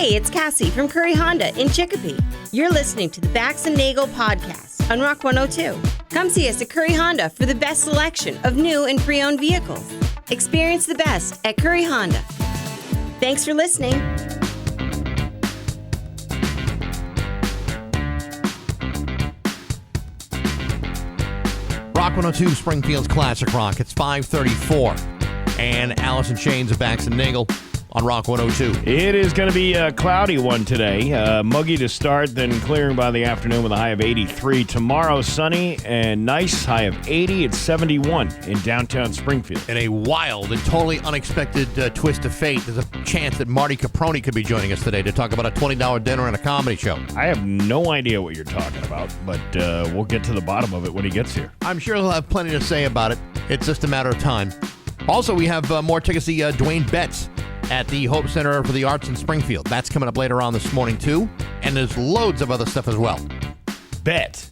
Hey, it's Cassie from Curry Honda in Chicopee. You're listening to the Bax And Nagle podcast on Rock 102. Come see us at Curry Honda for the best selection of new and pre-owned vehicles. Experience the best at Curry Honda. Thanks for listening. Rock 102, Springfield's Classic Rock. It's 5:34. And Alice in Chains of Bax And Nagle on Rock 102. It is going to be a cloudy one today. Muggy to start, then clearing by the afternoon with a high of 83. Tomorrow, sunny and nice, high of 80. It's 71 in downtown Springfield. In a wild and totally unexpected twist of fate, there's a chance that Marty Caproni could be joining us today to talk about a $20 dinner and a comedy show. I have no idea what you're talking about, but we'll get to the bottom of it when he gets here. I'm sure he'll have plenty to say about it. It's just a matter of time. Also, we have more tickets to see Dwayne Betts at the Hope Center for the Arts in Springfield. That's coming up later on this morning, too. And there's loads of other stuff as well. Bet.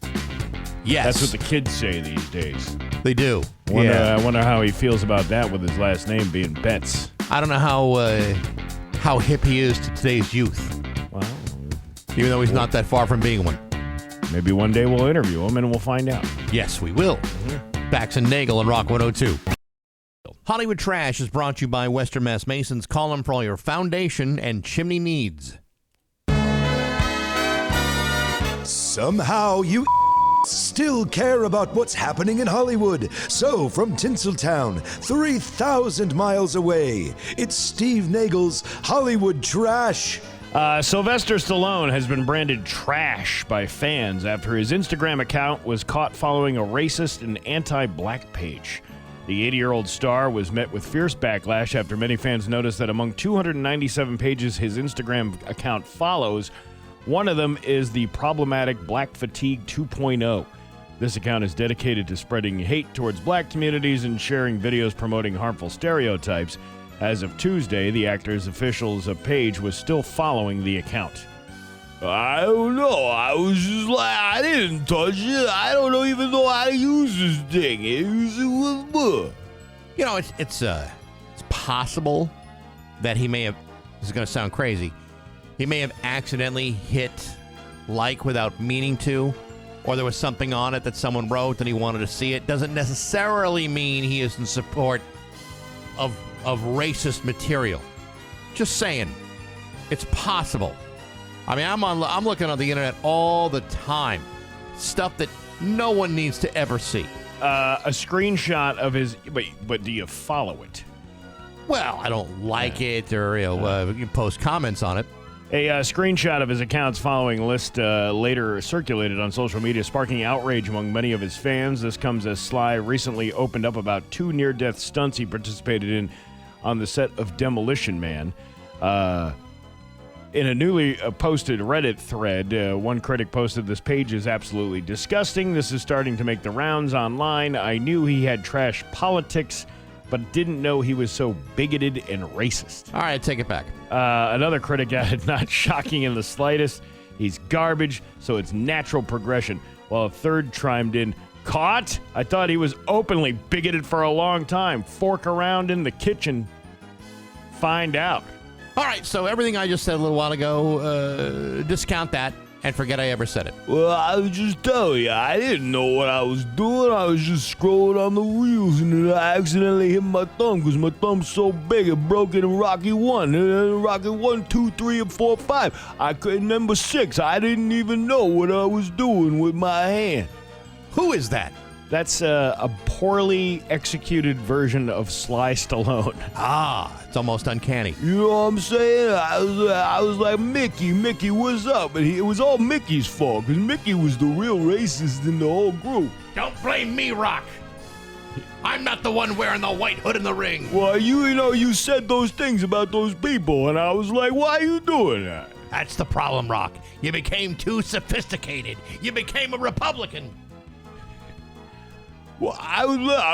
Yes. That's what the kids say these days. They do. I wonder how he feels about that with his last name being Betts. I don't know how hip he is to today's youth. Well, even though he's not that far from being one. Maybe one day we'll interview him and we'll find out. Yes, we will. Bax and Nagle on Rock 102. Hollywood Trash is brought to you by Western Mass Masons. Call them for all your foundation and chimney needs. Somehow you still care about what's happening in Hollywood. So from Tinseltown, 3,000 miles away, it's Steve Nagle's Hollywood Trash. Sylvester Stallone has been branded trash by fans after his Instagram account was caught following a racist and anti-black page. The 80-year-old star was met with fierce backlash after many fans noticed that among 297 pages his Instagram account follows, one of them is the problematic Black Fatigue 2.0. This account is dedicated to spreading hate towards black communities and sharing videos promoting harmful stereotypes. As of Tuesday, the actor's official's page was still following the account. I don't know. I was just like, I didn't touch it. I don't even know how to use this thing. You know, it's possible that he may have, this is going to sound crazy, he may have accidentally hit like without meaning to, or there was something on it that someone wrote and he wanted to see it. Doesn't necessarily mean he is in support of racist material. Just saying. It's possible. I mean, I'm looking on the internet all the time. Stuff that no one needs to ever see. A screenshot of his... But do you follow it? Well, I don't like it or you can post comments on it. A screenshot of his account's following list later circulated on social media, sparking outrage among many of his fans. This comes as Sly recently opened up about 2 near-death stunts he participated in on the set of Demolition Man. In a newly posted Reddit thread, one critic posted, "This page is absolutely disgusting. This is starting to make the rounds online. I knew he had trash politics, but didn't know he was so bigoted and racist." All right, take it back. Another critic added, "Not shocking in the slightest. He's garbage, so it's natural progression." While a third chimed in, "Caught? I thought he was openly bigoted for a long time. Fork around in the kitchen. Find out." All right, so everything I just said a little while ago, discount that and forget I ever said it. Well, I was just telling you, I didn't know what I was doing. I was just scrolling on the reels, and then I accidentally hit my thumb because my thumb's so big it broke it in Rocky 1. And Rocky 1, 2, 3, and 4, 5. I couldn't number 6. I didn't even know what I was doing with my hand. Who is that? That's a poorly executed version of Sly Stallone. Ah, it's almost uncanny. You know what I'm saying? I was like, Mickey, what's up? And it was all Mickey's fault, because Mickey was the real racist in the whole group. Don't blame me, Rock. I'm not the one wearing the white hood in the ring. Well, you said those things about those people, and I was like, why are you doing that? That's the problem, Rock. You became too sophisticated. You became a Republican. Well, I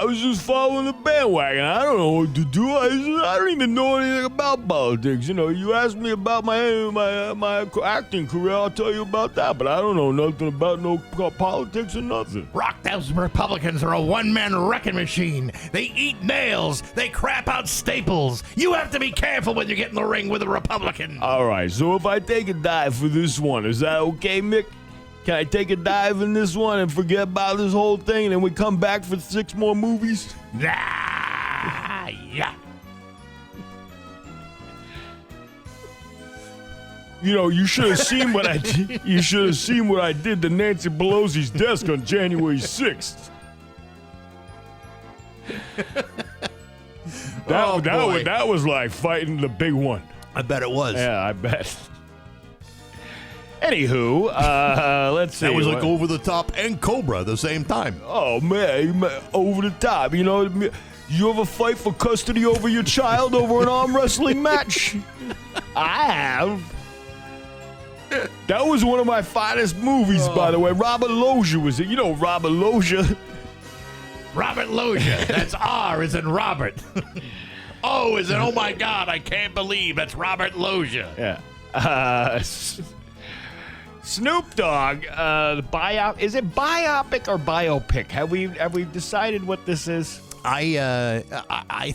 was just following the bandwagon. I don't know what to do. I don't even know anything about politics. You know, you asked me about my acting career, I'll tell you about that. But I don't know nothing about no politics or nothing. Rock, those Republicans are a one-man wrecking machine. They eat nails. They crap out staples. You have to be careful when you get in the ring with a Republican. All right, so if I take a dive for this one, is that okay, Mick? Can I take a dive in this one and forget about this whole thing, and then we come back for 6 more movies? Yeah. You know, you should have seen what I did. You should have seen what I did to Nancy Pelosi's desk on January 6th. That was like fighting the big one. I bet it was. Yeah, I bet. Anywho, let's see. That was like Over the Top and Cobra at the same time. Oh, man, over the top. You know, you ever fight for custody over your child over an arm wrestling match? I have. That was one of my finest movies, by the way. Robert Loggia was it. You know Robert Loggia. Robert Loggia. That's R as in Robert. O as in, oh my God, I can't believe that's Robert Loggia. Yeah. Snoop Dogg, is it biopic or biopic? Have we decided what this is? I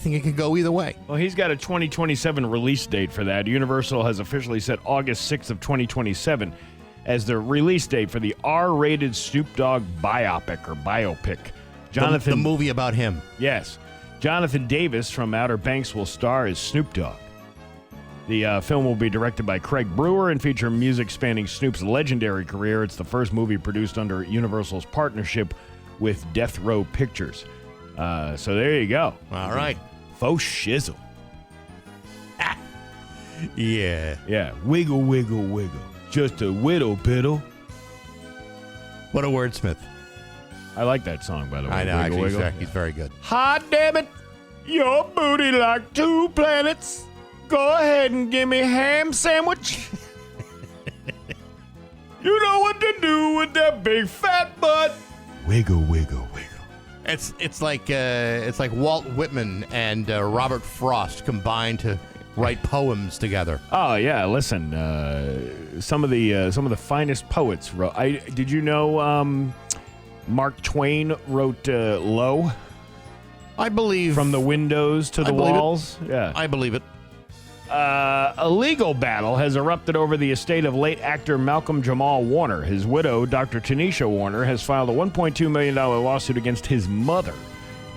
think it could go either way. Well, he's got a 2027 release date for that. Universal has officially set August 6th of 2027 as the release date for the R-rated Snoop Dogg biopic or biopic. The movie about him. Yes. Jonathan Davis from Outer Banks will star as Snoop Dogg. The film will be directed by Craig Brewer and feature music spanning Snoop's legendary career. It's the first movie produced under Universal's partnership with Death Row Pictures. So there you go. All right. Faux shizzle. Yeah. Yeah. Wiggle, wiggle, wiggle. Just a whittle piddle. What a wordsmith. I like that song, by the way. I know. Wiggle, Actually, wiggle. he's very good. Hot damn it. Your booty like 2 planets. Go ahead and give me a ham sandwich. You know what to do with that big fat butt. Wiggle, wiggle, wiggle. It's like Walt Whitman and Robert Frost combined to write poems together. Oh yeah, listen. Some of the finest poets wrote. Did you know Mark Twain wrote "Low"? I believe From the windows to the walls. Yeah, I believe it. A legal battle has erupted over the estate of late actor Malcolm Jamal Warner. His widow, Dr. Tanisha Warner, has filed a $1.2 million lawsuit against his mother,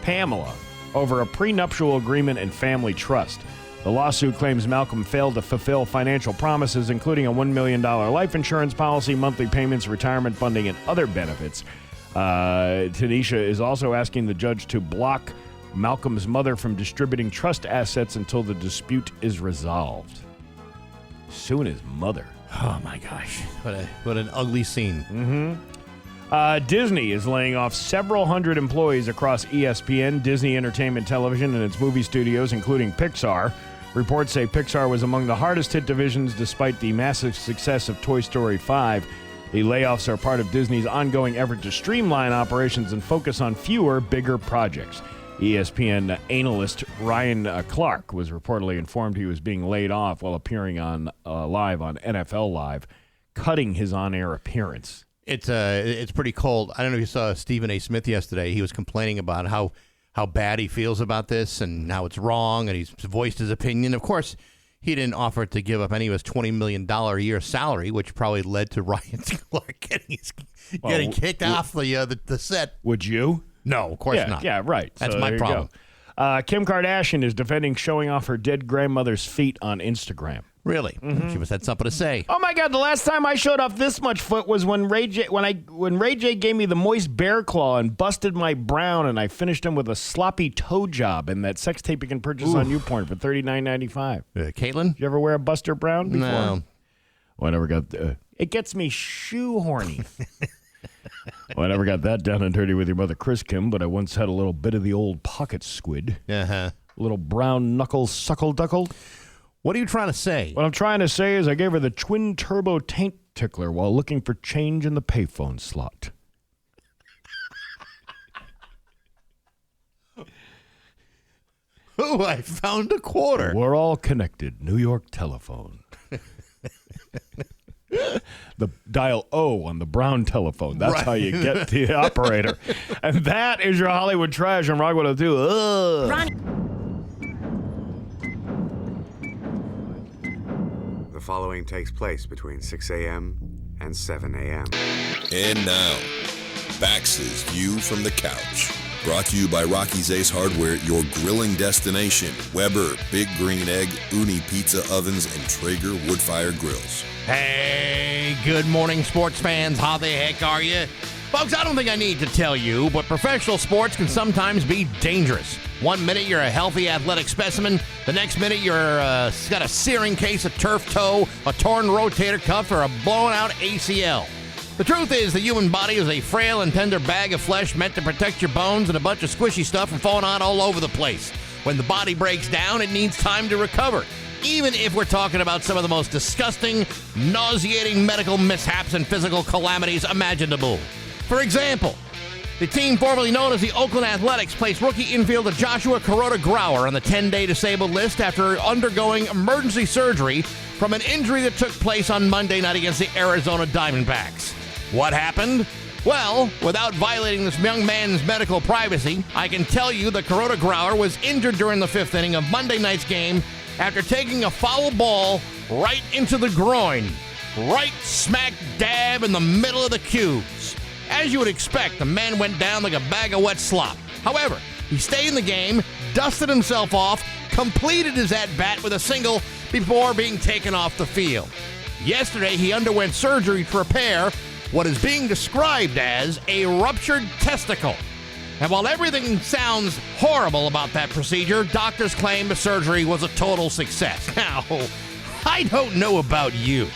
Pamela, over a prenuptial agreement and family trust. The lawsuit claims Malcolm failed to fulfill financial promises, including a $1 million life insurance policy, monthly payments, retirement funding, and other benefits. Tanisha is also asking the judge to block Malcolm's mother from distributing trust assets until the dispute is resolved. Soon as mother. Oh my gosh. What an ugly scene. Disney is laying off several hundred employees across ESPN, Disney Entertainment Television, and its movie studios, including Pixar. Reports say Pixar was among the hardest hit divisions despite the massive success of Toy Story 5. The layoffs are part of Disney's ongoing effort to streamline operations and focus on fewer, bigger projects. ESPN analyst Ryan Clark was reportedly informed he was being laid off while appearing on live on NFL Live, cutting his on-air appearance. It's pretty cold. I don't know if you saw Stephen A. Smith yesterday. He was complaining about how bad he feels about this and how it's wrong, and he's voiced his opinion. Of course, he didn't offer to give up any of his $20 million a year salary, which probably led to Ryan Clark getting kicked off the set. Would you? No, of course not. Yeah, right. That's so my problem. Kim Kardashian is defending showing off her dead grandmother's feet on Instagram. Really? She must have had something to say. Oh my God! The last time I showed off this much foot was when Ray J gave me the moist bear claw and busted my brown, and I finished him with a sloppy toe job and that sex tape you can purchase on YouPorn for $39.95. Caitlin? Did you ever wear a Buster Brown before? No. Well, I never got. It gets me shoe horny. Well, I never got that down and dirty with your mother, Chris Kim, but I once had a little bit of the old pocket squid. Uh-huh. A little brown knuckle suckle duckle. What are you trying to say? What I'm trying to say is I gave her the twin turbo taint tickler while looking for change in the payphone slot. Oh, I found a quarter. We're all connected. New York telephone. The dial O on the brown telephone. That's Right. how you get the operator. And that is your Hollywood trash on Rock 102. Ugh. The following takes place between 6 a.m. and 7 a.m. And now, Bax's View from the Couch. Brought to you by Rocky's Ace Hardware, your grilling destination. Weber, Big Green Egg, Uni Pizza Ovens, and Traeger Woodfire Grills. Hey, good morning, sports fans. How the heck are you? Folks, I don't think I need to tell you, but professional sports can sometimes be dangerous. 1 minute you're a healthy athletic specimen, the next minute you're got a searing case of turf toe, a torn rotator cuff, or a blown out ACL. The truth is, the human body is a frail and tender bag of flesh meant to protect your bones and a bunch of squishy stuff from falling out all over the place. When the body breaks down, it needs time to recover, even if we're talking about some of the most disgusting, nauseating medical mishaps and physical calamities imaginable. For example, the team formerly known as the Oakland Athletics placed rookie infielder Joshua Kuroda-Grauer on the 10-day disabled list after undergoing emergency surgery from an injury that took place on Monday night against the Arizona Diamondbacks. What happened? Well, without violating this young man's medical privacy, I can tell you that Kuroda-Grauer was injured during the 5th inning of Monday night's game after taking a foul ball right into the groin, right smack dab in the middle of the cubes. As you would expect, the man went down like a bag of wet slop. However, he stayed in the game, dusted himself off, completed his at-bat with a single before being taken off the field. Yesterday, he underwent surgery to repair what is being described as a ruptured testicle. And while everything sounds horrible about that procedure, doctors claim the surgery was a total success. Now, I don't know about you,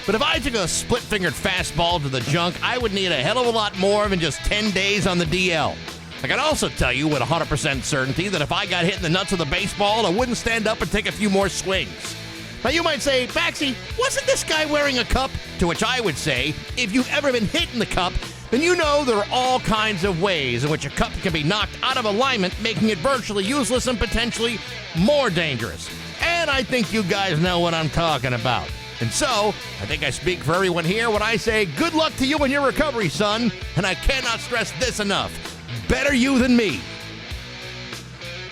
but if I took a split-fingered fastball to the junk, I would need a hell of a lot more than just 10 days on the DL. I can also tell you with 100% certainty that if I got hit in the nuts with a baseball, I wouldn't stand up and take a few more swings. Now, you might say, Baxy, wasn't this guy wearing a cup? To which I would say, if you've ever been hit in the cup, then you know there are all kinds of ways in which a cup can be knocked out of alignment, making it virtually useless and potentially more dangerous. And I think you guys know what I'm talking about. And so, I think I speak for everyone here when I say, good luck to you in your recovery, son. And I cannot stress this enough. Better you than me.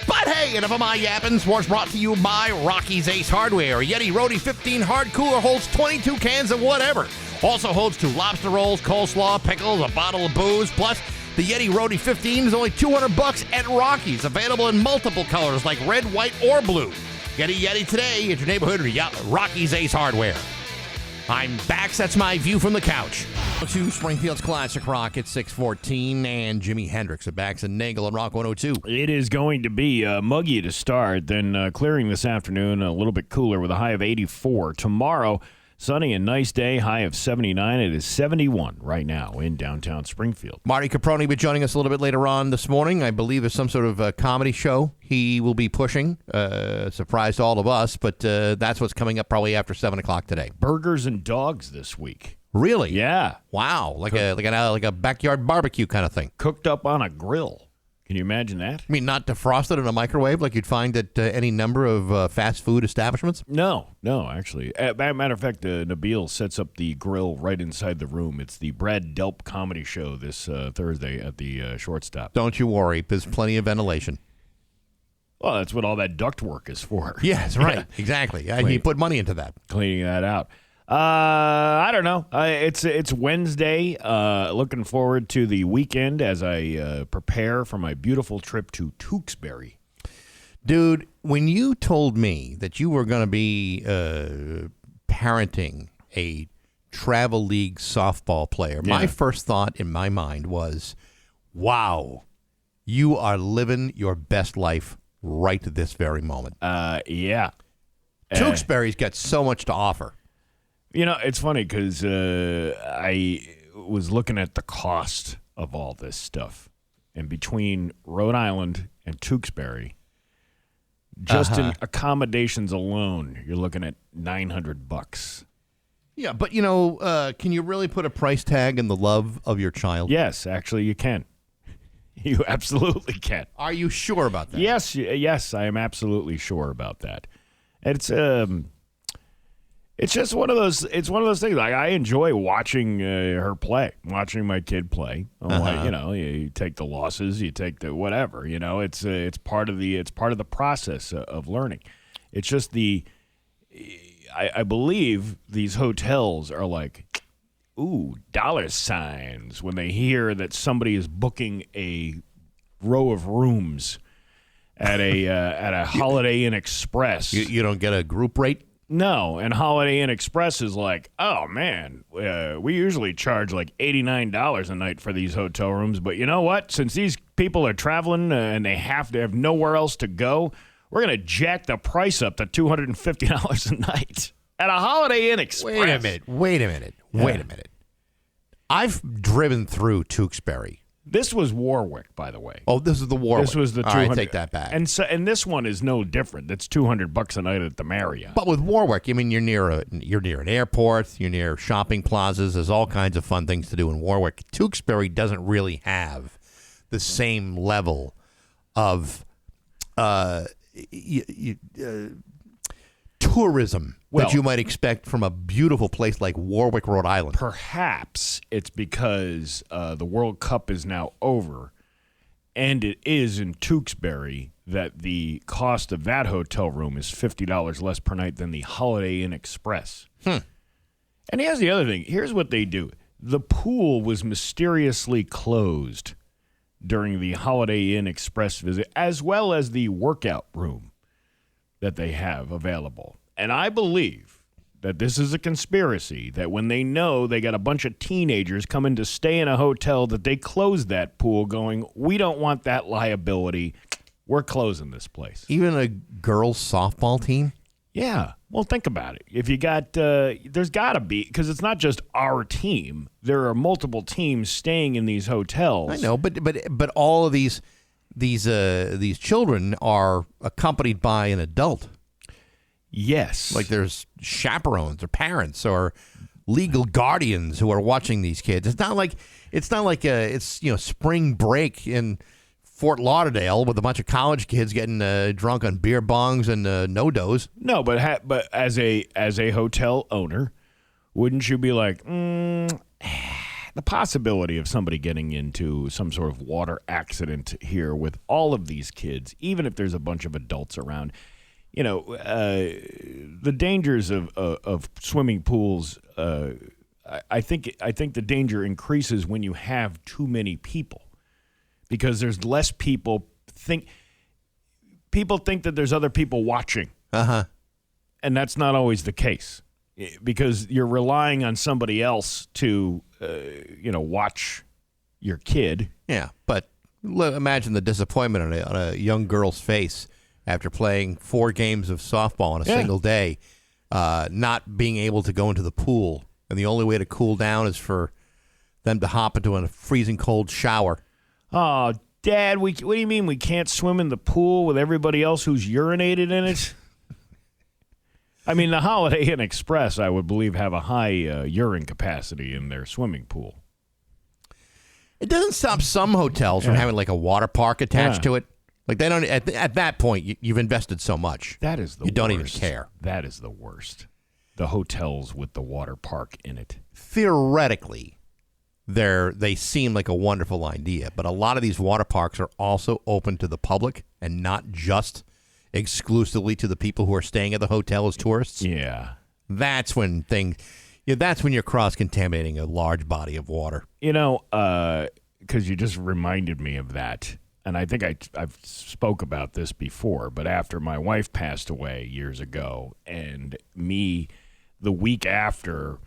But hey, enough of my yapping. Sports brought to you by Rocky's Ace Hardware. A Yeti Roadie 15 hard cooler holds 22 cans of whatever. Also holds 2 lobster rolls, coleslaw, pickles, a bottle of booze. Plus, the Yeti Roadie 15 is only $200 at Rocky's. Available in multiple colors like red, white, or blue. Get a Yeti today at your neighborhood Rocky's Ace Hardware. I'm Bax. That's my view from the couch. To Springfield's Classic Rock at 6:14 and Jimi Hendrix at Bax and Nagle on Rock 102. It is going to be muggy to start, then clearing this afternoon, a little bit cooler with a high of 84. Tomorrow, sunny and nice day, high of 79. It is 71 right now in downtown Springfield. Marty Caproni will be joining us a little bit later on this morning. I believe there's some sort of comedy show he will be pushing. Surprise to all of us, but that's what's coming up probably after 7 o'clock today. Burgers and dogs this week. Really? Yeah. Wow, like a backyard barbecue kind of thing. Cooked up on a grill. Can you imagine that? I mean, not defrosted in a microwave like you'd find at any number of fast food establishments? No, actually. Matter of fact, Nabil sets up the grill right inside the room. It's the Brad Delp comedy show this Thursday at the Shortstop. Don't you worry. There's plenty of ventilation. Well, that's what all that duct work is for. Yes, right. Yeah. Exactly. You put money into that. Cleaning that out. I don't know. It's Wednesday. Looking forward to the weekend as I prepare for my beautiful trip to Tewksbury. Dude, when you told me that you were going to be parenting a travel league softball player, my first thought in my mind was, wow, you are living your best life right this very moment. Yeah. Tewksbury's got so much to offer. You know, it's funny because I was looking at the cost of all this stuff. And between Rhode Island and Tewksbury, just in accommodations alone, you're looking at $900. Yeah, but, can you really put a price tag in the love of your child? Yes, actually you can. You absolutely can. Are you sure about that? Yes, I am absolutely sure about that. It's just one of those. It's one of those things. Like I enjoy watching her play, watching my kid play. You take the losses, you take the whatever. It's part of the process of learning. It's just I believe these hotels are like, ooh, dollar signs when they hear that somebody is booking a row of rooms at a Holiday Inn Express. You don't get a group rate? No, and Holiday Inn Express is like, oh, man, we usually charge like $89 a night for these hotel rooms. But you know what? Since these people are traveling and they have nowhere else to go, we're going to jack the price up to $250 a night at a Holiday Inn Express. Wait a minute. I've driven through Tewksbury. This was Warwick, by the way. Oh, this is the Warwick. This was the 200. All right, take that back. And this one is no different. That's $200 a night at the Marriott. But with Warwick, I mean, you're near an airport, you're near shopping plazas. There's all kinds of fun things to do in Warwick. Tewksbury doesn't really have the same level of tourism that you might expect from a beautiful place like Warwick, Rhode Island. Perhaps it's because the World Cup is now over, and it is in Tewksbury that the cost of that hotel room is $50 less per night than the Holiday Inn Express. And here's the other thing. Here's what they do. The pool was mysteriously closed during the Holiday Inn Express visit, as well as the workout room that they have available. And I believe that this is a conspiracy, that when they know they got a bunch of teenagers coming to stay in a hotel, that they close that pool going, we don't want that liability. We're closing this place. Even a girls' softball team? Yeah. Well, think about it. If you got, there's got to be, because it's not just our team. There are multiple teams staying in these hotels. I know, but all of these children are accompanied by an adult. Yes. Like there's chaperones or parents or legal guardians who are watching these kids. It's not like it's spring break in Fort Lauderdale with a bunch of college kids getting drunk on beer bongs and no-dos. No, but as a hotel owner, wouldn't you be like, the possibility of somebody getting into some sort of water accident here with all of these kids, even if there's a bunch of adults around, the dangers of swimming pools. I think the danger increases when you have too many people, because there's less people. People think that there's other people watching, and that's not always the case, because you're relying on somebody else to watch your kid. Yeah, but imagine the disappointment on a young girl's face after playing 4 games of softball in a single day, not being able to go into the pool, and the only way to cool down is for them to hop into a freezing cold shower. Oh, Dad, what do you mean we can't swim in the pool with everybody else who's urinated in it? I mean, the Holiday Inn Express, I would believe, have a high urine capacity in their swimming pool. It doesn't stop some hotels from having like a water park attached to it. Like they don't. At that point, you've invested so much. That is the worst. You don't even care. That is the worst. The hotels with the water park in it. Theoretically, they seem like a wonderful idea, but a lot of these water parks are also open to the public and not just exclusively to the people who are staying at the hotel as tourists. Yeah, that's when that's when you're cross-contaminating a large body of water. Because you just reminded me of that. And I think I've spoke about this before, but after my wife passed away years ago, and the week after,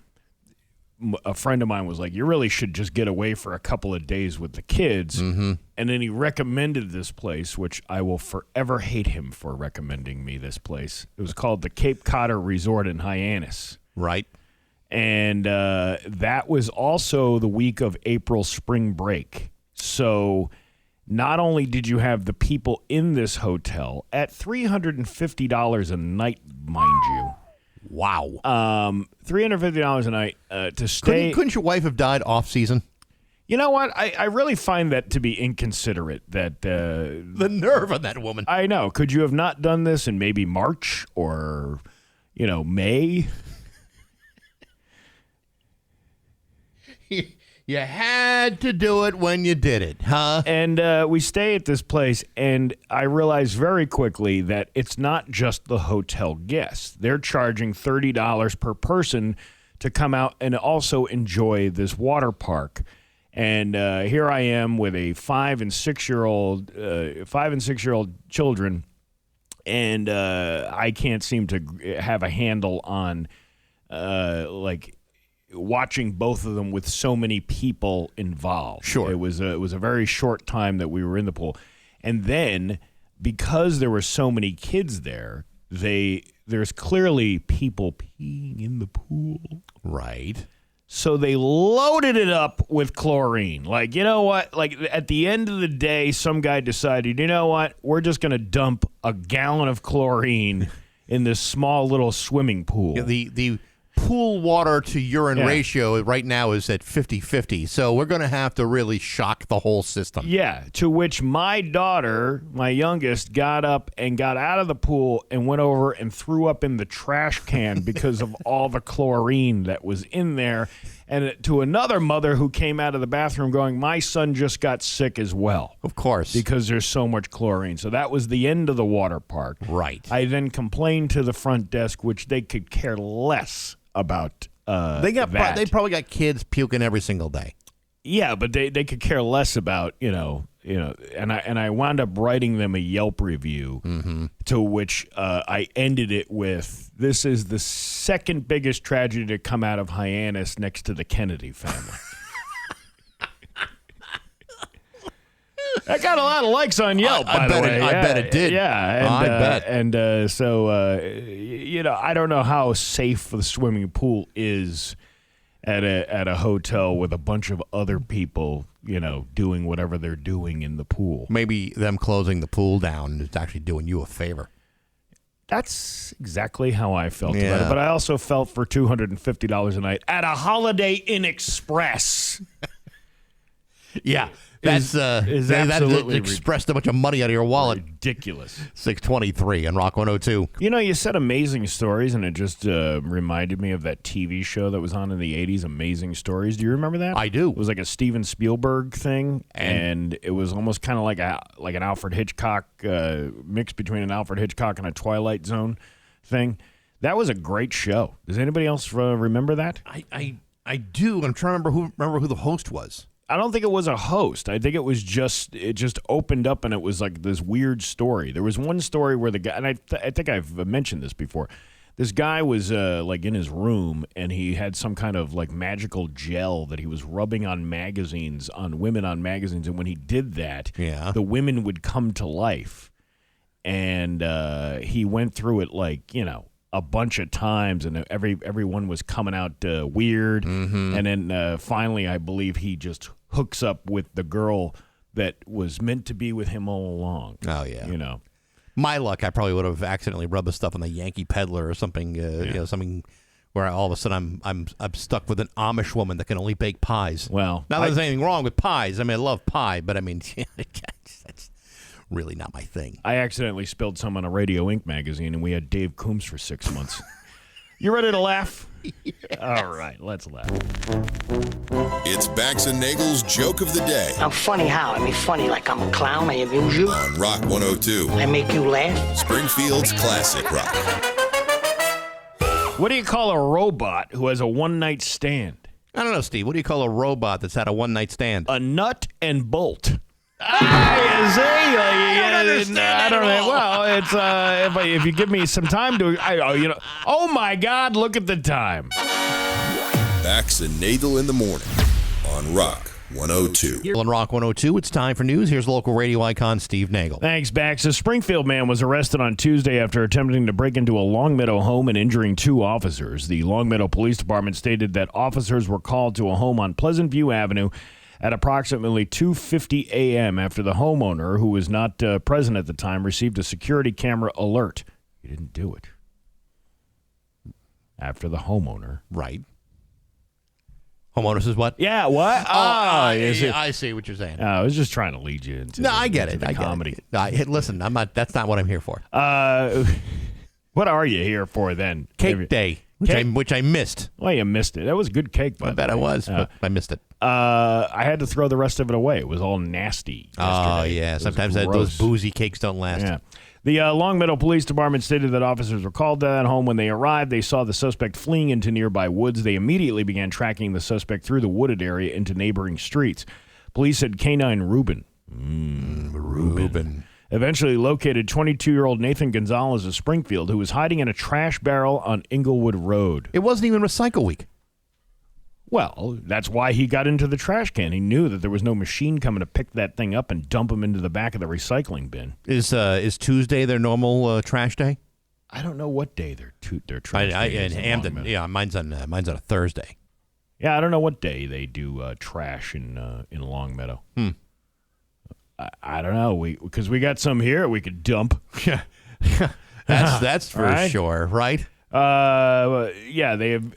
a friend of mine was like, you really should just get away for a couple of days with the kids. Mm-hmm. And then he recommended this place, which I will forever hate him for recommending me this place. It was called the Cape Cotter Resort in Hyannis. Right. And that was also the week of April spring break. So not only did you have the people in this hotel at $350 a night, mind you. Wow. $350 a night to stay. Couldn't your wife have died off season? You know what? I really find that to be inconsiderate. That The nerve of that woman. I know. Could you have not done this in maybe March or, May? You had to do it when you did it, huh? And we stay at this place, and I realized very quickly that it's not just the hotel guests. They're charging $30 per person to come out and also enjoy this water park. And here I am with a 5 and 6 year old children, and I can't seem to have a handle on watching both of them with so many people involved. Sure. It was a very short time that we were in the pool. And then because there were so many kids there, there's clearly people peeing in the pool. Right. So they loaded it up with chlorine. Like, you know what? Like, at the end of the day, some guy decided, you know what? We're just going to dump a gallon of chlorine in this small little swimming pool. Yeah, the pool water to urine ratio right now is at 50-50, so we're going to have to really shock the whole system. Yeah, to which my daughter, my youngest, got up and got out of the pool and went over and threw up in the trash can because of all the chlorine that was in there. And to another mother who came out of the bathroom going, my son just got sick as well. Of course. Because there's so much chlorine. So that was the end of the water park. Right. I then complained to the front desk, which they could care less about that. They probably got kids puking every single day. Yeah, but they could care less about, and I wound up writing them a Yelp review, to which I ended it with, this is the second biggest tragedy to come out of Hyannis next to the Kennedy family. That got a lot of likes on Yelp, by the way. I bet it did. Yeah. I bet. And so, I don't know how safe the swimming pool is at a hotel with a bunch of other people, doing whatever they're doing in the pool. Maybe them closing the pool down is actually doing you a favor. That's exactly how I felt about Yeah. it. But I also felt for $250 a night at a Holiday Inn Express. Yeah. That's is that absolutely expressed a bunch of money out of your wallet. Ridiculous. 623 on Rock 102. You said Amazing Stories, and it just reminded me of that TV show that was on in the 80s, Amazing Stories. Do you remember that? I do. It was like a Steven Spielberg thing, and it was almost kind of like an Alfred Hitchcock, mix between an Alfred Hitchcock and a Twilight Zone thing. That was a great show. Does anybody else remember that? I do. I'm trying to remember who the host was. I don't think it was a host. I think it just opened up and it was like this weird story. There was one story where the guy, and I think I've mentioned this before. This guy was like in his room and he had some kind of like magical gel that he was rubbing on women on magazines. And when he did that, the women would come to life. And he went through it like, a bunch of times, and everyone was coming out weird. And then finally, I believe he just hooks up with the girl that was meant to be with him all along. Oh, yeah. My luck, I probably would have accidentally rubbed the stuff on the Yankee Peddler or something, something where all of a sudden I'm stuck with an Amish woman that can only bake pies. Well, not that there's anything wrong with pies. I mean, I love pie, but I mean, that's really not my thing. I accidentally spilled some on a Radio Ink magazine, and we had Dave Coombs for 6 months. You ready to laugh? Yes. All right, let's laugh. It's Bax and Nagle's Joke of the Day I'm funny how? I mean, funny like I'm a clown. I amuse you. on Rock 102, I make you laugh. Springfield's classic rock. What do you call a robot who has a one-night stand? I don't know, Steve. What do you call a robot that's had a one-night stand? A nut and bolt. I don't know. Well, it's if you give me some time to, oh my God, look at the time. Bax and Nagle in the morning on Rock 102. On Rock 102, it's time for news. Here's local radio icon Steve Nagle. Thanks, Bax. A Springfield man was arrested on Tuesday after attempting to break into a Longmeadow home and injuring 2 officers. The Longmeadow Police Department stated that officers were called to a home on Pleasant View Avenue at approximately 2:50 a.m. after the homeowner, who was not present at the time, received a security camera alert. He didn't do it. After the homeowner Right. Homeowners is what? Yeah, what? Is it? I see what you're saying. I was just trying to lead you into No, I get it. the I get comedy. it. Listen, I'm not. That's not what I'm here for. What are you here for then? Cake day, which I missed. Well, you missed it. That was good cake, I bet I was, but I missed it. I had to throw the rest of it away. It was all nasty Oh, yesterday. yeah. It was Sometimes gross. those boozy cakes don't last. Yeah. The Longmeadow Police Department stated that officers were called to that home. When they arrived, they saw the suspect fleeing into nearby woods. They immediately began tracking the suspect through the wooded area into neighboring streets. Police said Canine Reuben. Reuben. Eventually located 22-year-old Nathan Gonzalez of Springfield, who was hiding in a trash barrel on Inglewood Road. It wasn't even Recycle Week. Well, that's why he got into the trash can. He knew that there was no machine coming to pick that thing up and dump him into the back of the recycling bin. Is Tuesday their normal trash day? I don't know what day their trash day is in in Hampton. Longmeadow. Yeah, mine's on a Thursday. Yeah, I don't know what day they do trash in Longmeadow. I don't know. Because we got some here we could dump. Yeah, that's for Right? sure, right? Yeah, they have.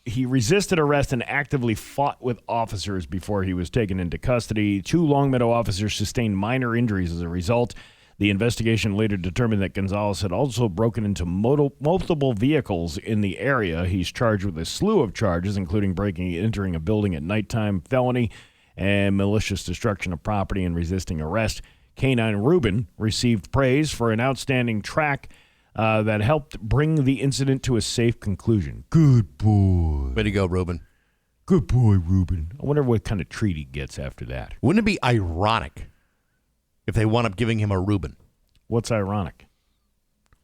He resisted arrest and actively fought with officers before he was taken into custody. 2 Longmeadow officers sustained minor injuries as a result. The investigation later determined that Gonzalez had also broken into multiple vehicles in the area. He's charged with a slew of charges, including breaking and entering a building at nighttime, felony, and malicious destruction of property and resisting arrest. Canine Reuben received praise for an outstanding track that helped bring the incident to a safe conclusion. Good boy. Way to go, Reuben. Good boy, Reuben. I wonder what kind of treat he gets after that. Wouldn't it be ironic if they wound up giving him a Reuben? What's ironic?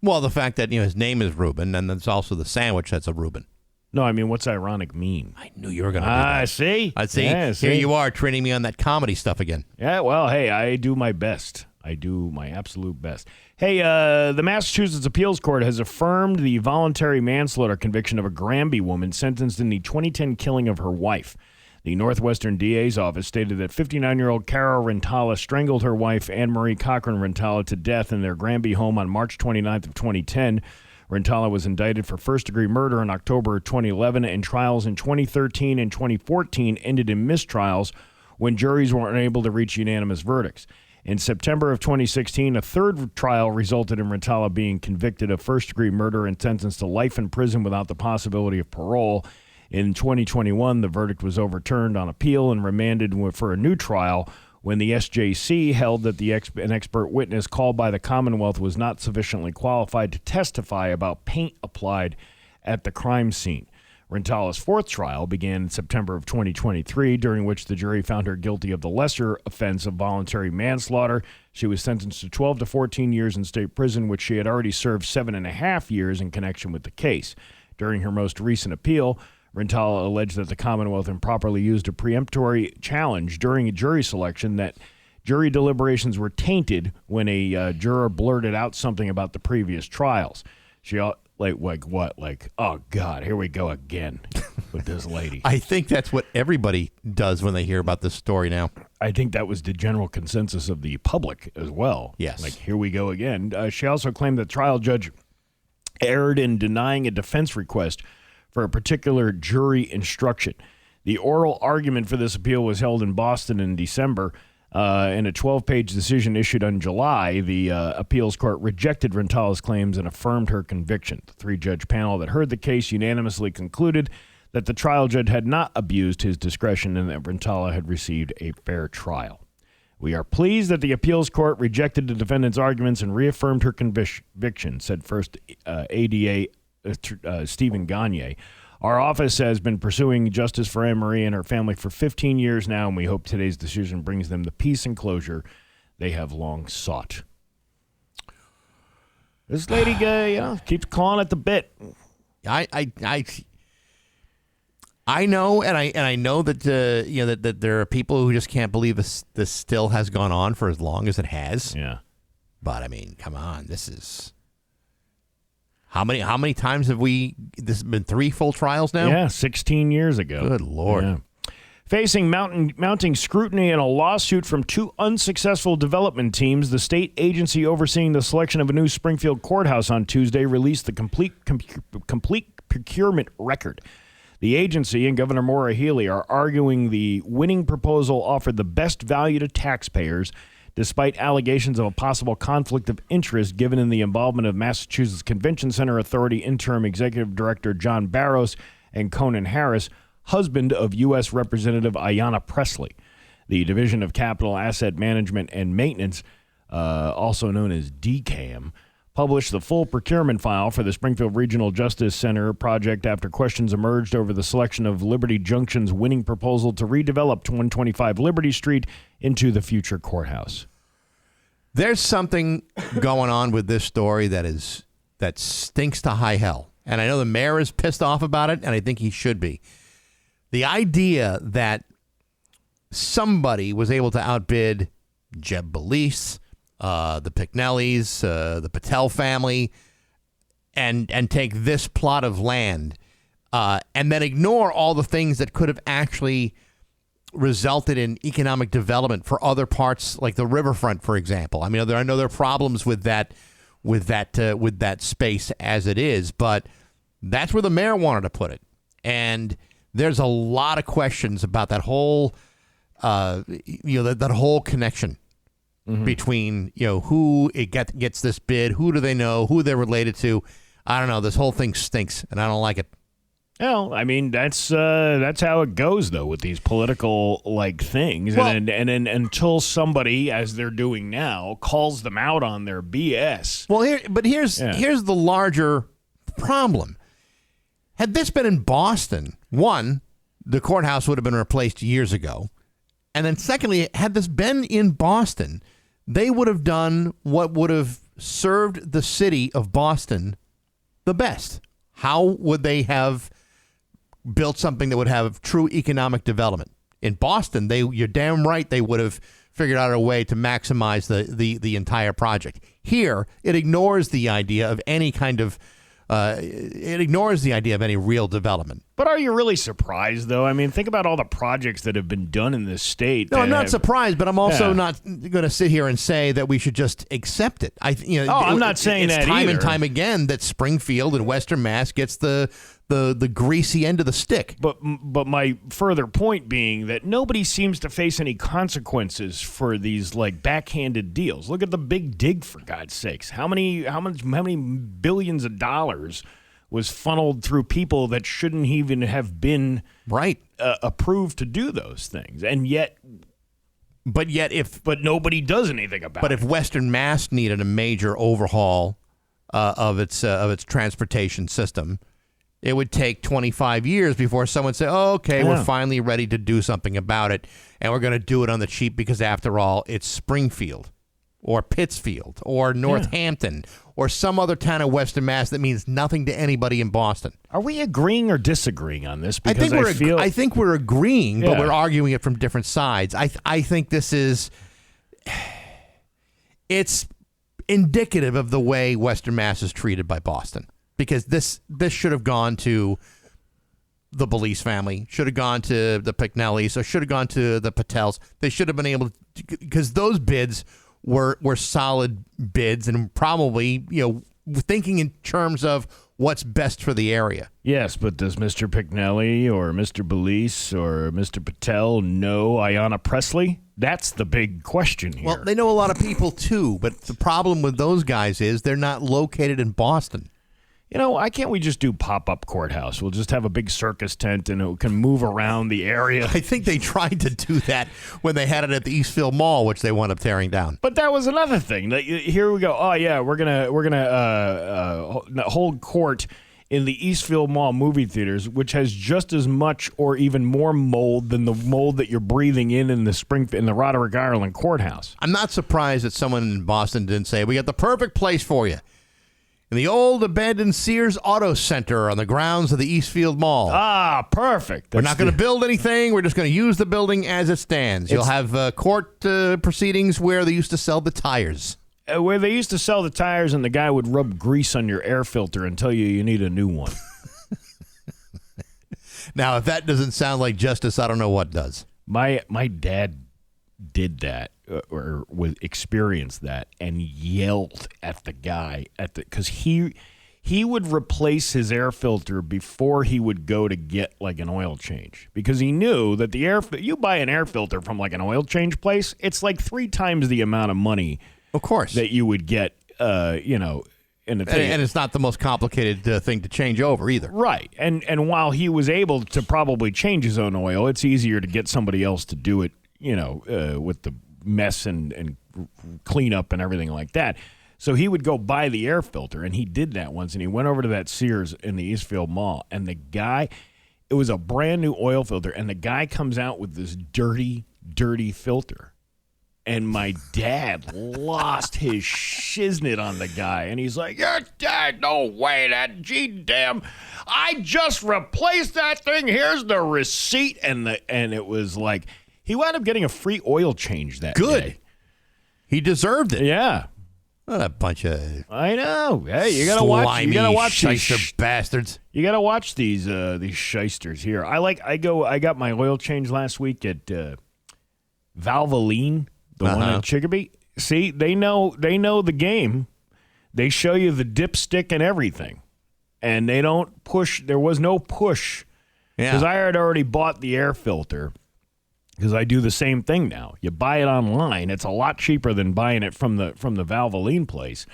Well, the fact that his name is Reuben, and there's also the sandwich that's a Reuben. No, I mean, what's ironic mean? I knew you were going to do that. See? I see. Yeah, Here you are training me on that comedy stuff again. Yeah, well, hey, I do my best. I do my absolute best. Hey, the Massachusetts Appeals Court has affirmed the voluntary manslaughter conviction of a Granby woman sentenced in the 2010 killing of her wife. The Northwestern DA's office stated that 59-year-old Cara Rentala strangled her wife, Anne Marie Cochran Rentala, to death in their Granby home on March 29th of 2010. Rentala was indicted for first-degree murder in October 2011, and trials in 2013 and 2014 ended in mistrials when juries were unable to reach unanimous verdicts. In September of 2016, a third trial resulted in Rentala being convicted of first-degree murder and sentenced to life in prison without the possibility of parole. In 2021, the verdict was overturned on appeal and remanded for a new trial when the SJC held that an expert witness called by the Commonwealth was not sufficiently qualified to testify about paint applied at the crime scene. Rentala's fourth trial began in September of 2023, during which the jury found her guilty of the lesser offense of voluntary manslaughter. She was sentenced to 12 to 14 years in state prison, which she had already served 7.5 years in connection with the case. During her most recent appeal, Rentala alleged that the Commonwealth improperly used a preemptory challenge during a jury selection, that jury deliberations were tainted when a juror blurted out something about the previous trials. She oh God, here we go again with this lady. I think that's what everybody does when they hear about this story now. I think that was the general consensus of the public as well. Yes. Like, here we go again. She also claimed that trial judge erred in denying a defense request for a particular jury instruction. The oral argument for this appeal was held in Boston in December. In a 12-page decision issued in July, the appeals court rejected Rentala's claims and affirmed her conviction. The 3-judge panel that heard the case unanimously concluded that the trial judge had not abused his discretion and that Rentala had received a fair trial. We are pleased that the appeals court rejected the defendant's arguments and reaffirmed her conviction, said First ADA Stephen Gagne. Our office has been pursuing justice for Anne Marie and her family for 15 years now, and we hope today's decision brings them the peace and closure they have long sought. This lady, keeps clawing at the bit. I know, and I know that that there are people who just can't believe this still has gone on for as long as it has. Yeah, but I mean, come on, this is. How many times have this has been 3 full trials now? Yeah, 16 years ago. Good Lord. Yeah. Facing mounting scrutiny in a lawsuit from 2 unsuccessful development teams, the state agency overseeing the selection of a new Springfield courthouse on Tuesday released the complete procurement record. The agency and Governor Maura Healey are arguing the winning proposal offered the best value to taxpayers, despite allegations of a possible conflict of interest given in the involvement of Massachusetts Convention Center Authority Interim Executive Director John Barros and Conan Harris, husband of U.S. Representative Ayanna Pressley. The Division of Capital Asset Management and Maintenance, also known as DCAM, published the full procurement file for the Springfield Regional Justice Center project after questions emerged over the selection of Liberty Junction's winning proposal to redevelop 125 Liberty Street into the future courthouse. There's something going on with this story that stinks to high hell. And I know the mayor is pissed off about it, and I think he should be. The idea that somebody was able to outbid Jeb Belize, the Picknellis, the Patel family, and take this plot of land, and then ignore all the things that could have actually resulted in economic development for other parts, like the riverfront, for example. I mean, I know there are problems with that space as it is, but that's where the mayor wanted to put it. And there's a lot of questions about that whole, that whole connection. Mm-hmm. Between, who gets this bid, who do they know, who they're related to. I don't know. This whole thing stinks, and I don't like it. Well, I mean, that's how it goes, though, with these political things. Well, and then until somebody, as they're doing now, calls them out on their BS. Well, here's the larger problem. Had this been in Boston, one, the courthouse would have been replaced years ago. And then secondly, had this been in Boston, they would have done what would have served the city of Boston the best. How would they have built something that would have true economic development? In Boston, you're damn right they would have figured out a way to maximize the entire project. Here, it ignores the idea of any kind of any real development. But are you really surprised, though? I mean, think about all the projects that have been done in this state. No, I'm not surprised, but I'm also not going to sit here and say that we should just accept it. I'm not saying that either. It's time and and time again that Springfield and Western Mass gets the greasy end of the stick. But my further point being that nobody seems to face any consequences for these backhanded deals. Look at the big dig, for God's sakes. How many billions of dollars was funneled through people that shouldn't even have been approved to do those things, and yet nobody does anything about it. But if Western Mass needed a major overhaul of its transportation system, it would take 25 years before someone would say, we're finally ready to do something about it, and we're going to do it on the cheap because, after all, it's Springfield or Pittsfield or Northampton or some other town in Western Mass that means nothing to anybody in Boston. Are we agreeing or disagreeing on this? Because I think we're agreeing, but we're arguing it from different sides. I think this is... It's indicative of the way Western Mass is treated by Boston. Because this should have gone to the Belize family, should have gone to the Picknellis, or should have gone to the Patels. They should have been able to, because those bids were solid bids and probably, thinking in terms of what's best for the area. Yes, but does Mr. Picknelli or Mr. Belize or Mr. Patel know Ayanna Pressley? That's the big question here. Well, they know a lot of people too, but the problem with those guys is they're not located in Boston. Why can't we just do pop-up courthouse? We'll just have a big circus tent and it can move around the area. I think they tried to do that when they had it at the Eastfield Mall, which they wound up tearing down. But that was another thing. Here we go. Oh yeah, we're gonna hold court in the Eastfield Mall movie theaters, which has just as much or even more mold than the mold that you're breathing in the Roderick Ireland courthouse. I'm not surprised that someone in Boston didn't say, "We got the perfect place for you." In the old abandoned Sears Auto Center on the grounds of the Eastfield Mall. Ah, perfect. We're not going to build anything. We're just going to use the building as it stands. You'll have court proceedings where they used to sell the tires. Where they used to sell the tires and the guy would rub grease on your air filter and tell you need a new one. Now, if that doesn't sound like justice, I don't know what does. My dad did that experienced that and yelled at the guy because he he would replace his air filter before he would go to get like an oil change, because he knew that you buy an air filter from like an oil change place, it's like 3 times the amount of money, of course, that you would get, in the thing. And it's not the most complicated thing to change over either. Right. And while he was able to probably change his own oil, it's easier to get somebody else to do it, with the mess and cleanup and everything like that. So he would go buy the air filter, and he did that once, and he went over to that Sears in the Eastfield Mall, and it was a brand new oil filter, and the guy comes out with this dirty, dirty filter. And my dad lost his shiznit on the guy, and he's like, "Your dad, no way, that G-damn, I just replaced that thing, here's the receipt," and it was like, he wound up getting a free oil change that day. He deserved it. Yeah. What a bunch of I know. Hey, you gotta watch shyster these bastards. You gotta watch these shysters here. I got my oil change last week at Valvoline, the one in Chicopee. See, they know the game. They show you the dipstick and everything, and they don't push. There was no push because I had already bought the air filter. Because I do the same thing now. You buy it online; it's a lot cheaper than buying it from the Valvoline place.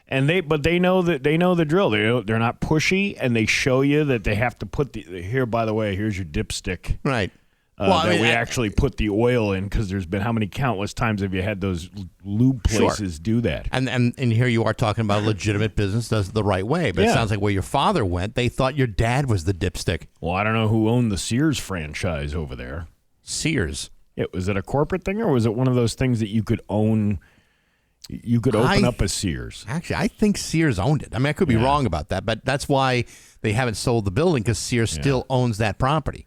And they know the drill. They're not pushy, and they show you that they have to put here. By the way, here's your dipstick. Right. We actually put the oil in, because there's been how many countless times have you had those lube places do that? And here you are talking about a legitimate business does it the right way, but it sounds like where your father went, they thought your dad was the dipstick. Well, I don't know who owned the Sears franchise over there. Sears. Was it a corporate thing, or was it one of those things that you could own? You could open up a Sears. Actually, I think Sears owned it. I mean, I could be wrong about that, but that's why they haven't sold the building, because Sears still owns that property.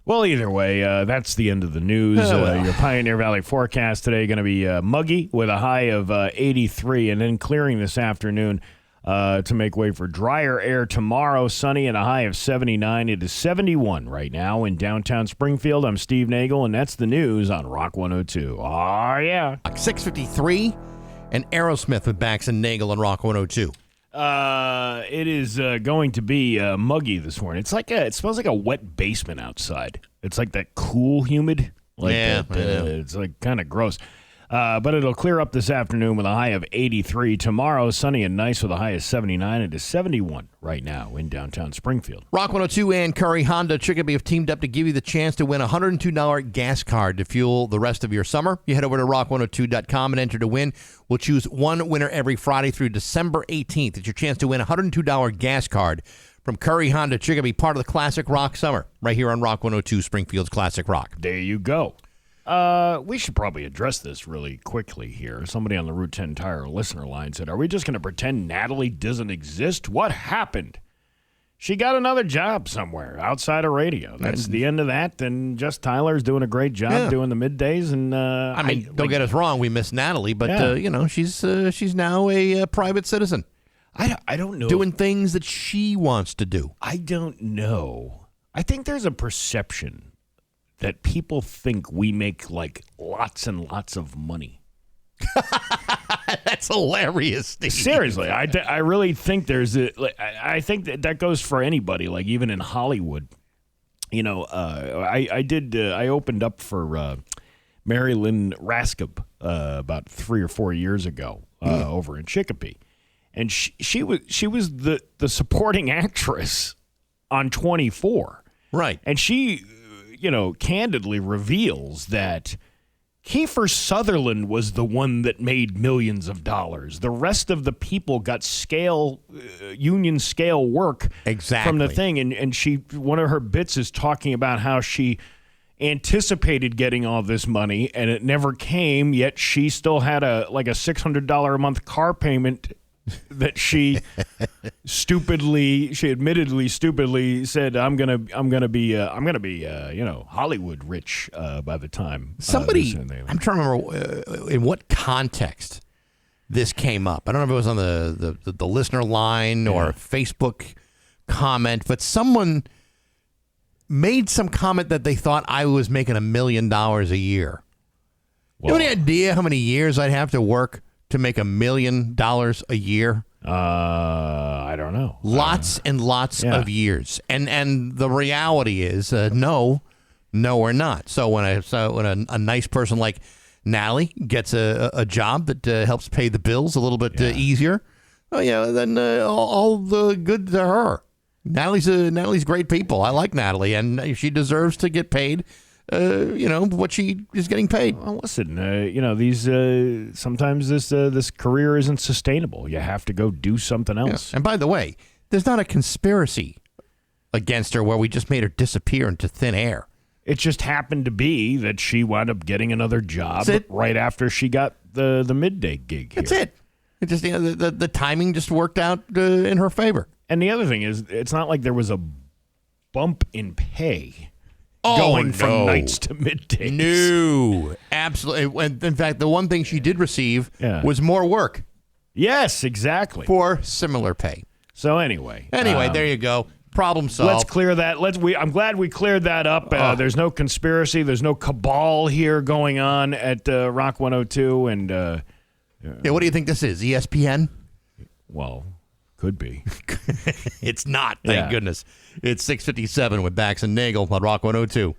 Well, either way, that's the end of the news. Your Pioneer Valley forecast today going to be muggy with a high of 83, and then clearing this afternoon to make way for drier air tomorrow. Sunny and a high of 79. It is 71 right now in downtown Springfield. I'm Steve Nagle, and that's the news on Rock 102. Oh, yeah. 6:53, and Aerosmith with Bax and Nagle on Rock 102. It is going to be muggy this morning. It smells like a wet basement outside. It's like that cool, humid. It's like kind of gross. But it'll clear up this afternoon with a high of 83. Tomorrow, sunny and nice with a high of 79. It is 71 right now in downtown Springfield. Rock 102 and Curry Honda Chicopee have teamed up to give you the chance to win a $102 gas card to fuel the rest of your summer. You head over to rock102.com and enter to win. We'll choose one winner every Friday through December 18th. It's your chance to win a $102 gas card from Curry Honda Chicopee, part of the Classic Rock Summer, right here on Rock 102, Springfield's Classic Rock. There you go. We should probably address this really quickly here. Somebody on the Route 10 Tire listener line said, "Are we just going to pretend Natalie doesn't exist? What happened?" She got another job somewhere outside of radio. That's the end of that. And Jess Tyler's doing a great job doing the middays. And don't get us wrong, we miss Natalie, but she's now a private citizen. I don't know. Doing things that she wants to do. I don't know. I think there's a perception that people think we make like lots and lots of money. That's hilarious, Steve. Seriously, I really think I think that goes for anybody, like even in Hollywood. I opened up for Mary Lynn Raskeb about 3 or 4 years ago over in Chicopee. And she was the supporting actress on 24. Right. And she, candidly reveals that Kiefer Sutherland was the one that made millions of dollars. The rest of the people got union scale work from the thing. And one of her bits is talking about how she anticipated getting all this money and it never came, yet she still had a $600 a month car payment that she admittedly stupidly said, I'm gonna be Hollywood rich by the time somebody. I'm trying to remember in what context this came up. I don't know if it was on the listener line or Facebook comment, but someone made some comment that they thought I was making $1 million a year. Well, you have any idea how many years I'd have to work to make $1 million a year? I don't know. Lots and lots of years. And the reality is no or not. So when a nice person like Natalie gets a job that helps pay the bills a little bit easier, then all the good to her. Natalie's great people. I like Natalie, and she deserves to get paid what she is getting paid. Well, listen, these sometimes this career isn't sustainable. You have to go do something else. Yeah. And by the way, there's not a conspiracy against her where we just made her disappear into thin air. It just happened to be that she wound up getting another job right after she got the midday gig here. That's it. It just the timing just worked out in her favor. And the other thing is, it's not like there was a bump in pay. Going from nights to middays. No, absolutely. In fact, the one thing she did receive was more work. Yes, exactly. For similar pay. So anyway, there you go. Problem solved. Let's clear that. I'm glad we cleared that up. There's no conspiracy. There's no cabal here going on at Rock 102. And what do you think this is? ESPN? Well, could be. It's not, thank goodness. It's 6:57 with Bax and Nagle on Rock 102.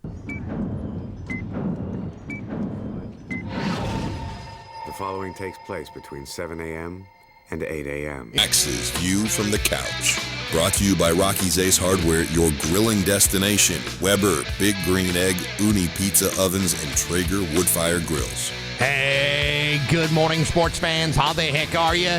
The following takes place between 7 a.m. and 8 a.m. Bax's View from the Couch. Brought to you by Rocky's Ace Hardware, your grilling destination. Weber, Big Green Egg, Uni Pizza Ovens, and Traeger Woodfire Grills. Hey, good morning, sports fans. How the heck are you?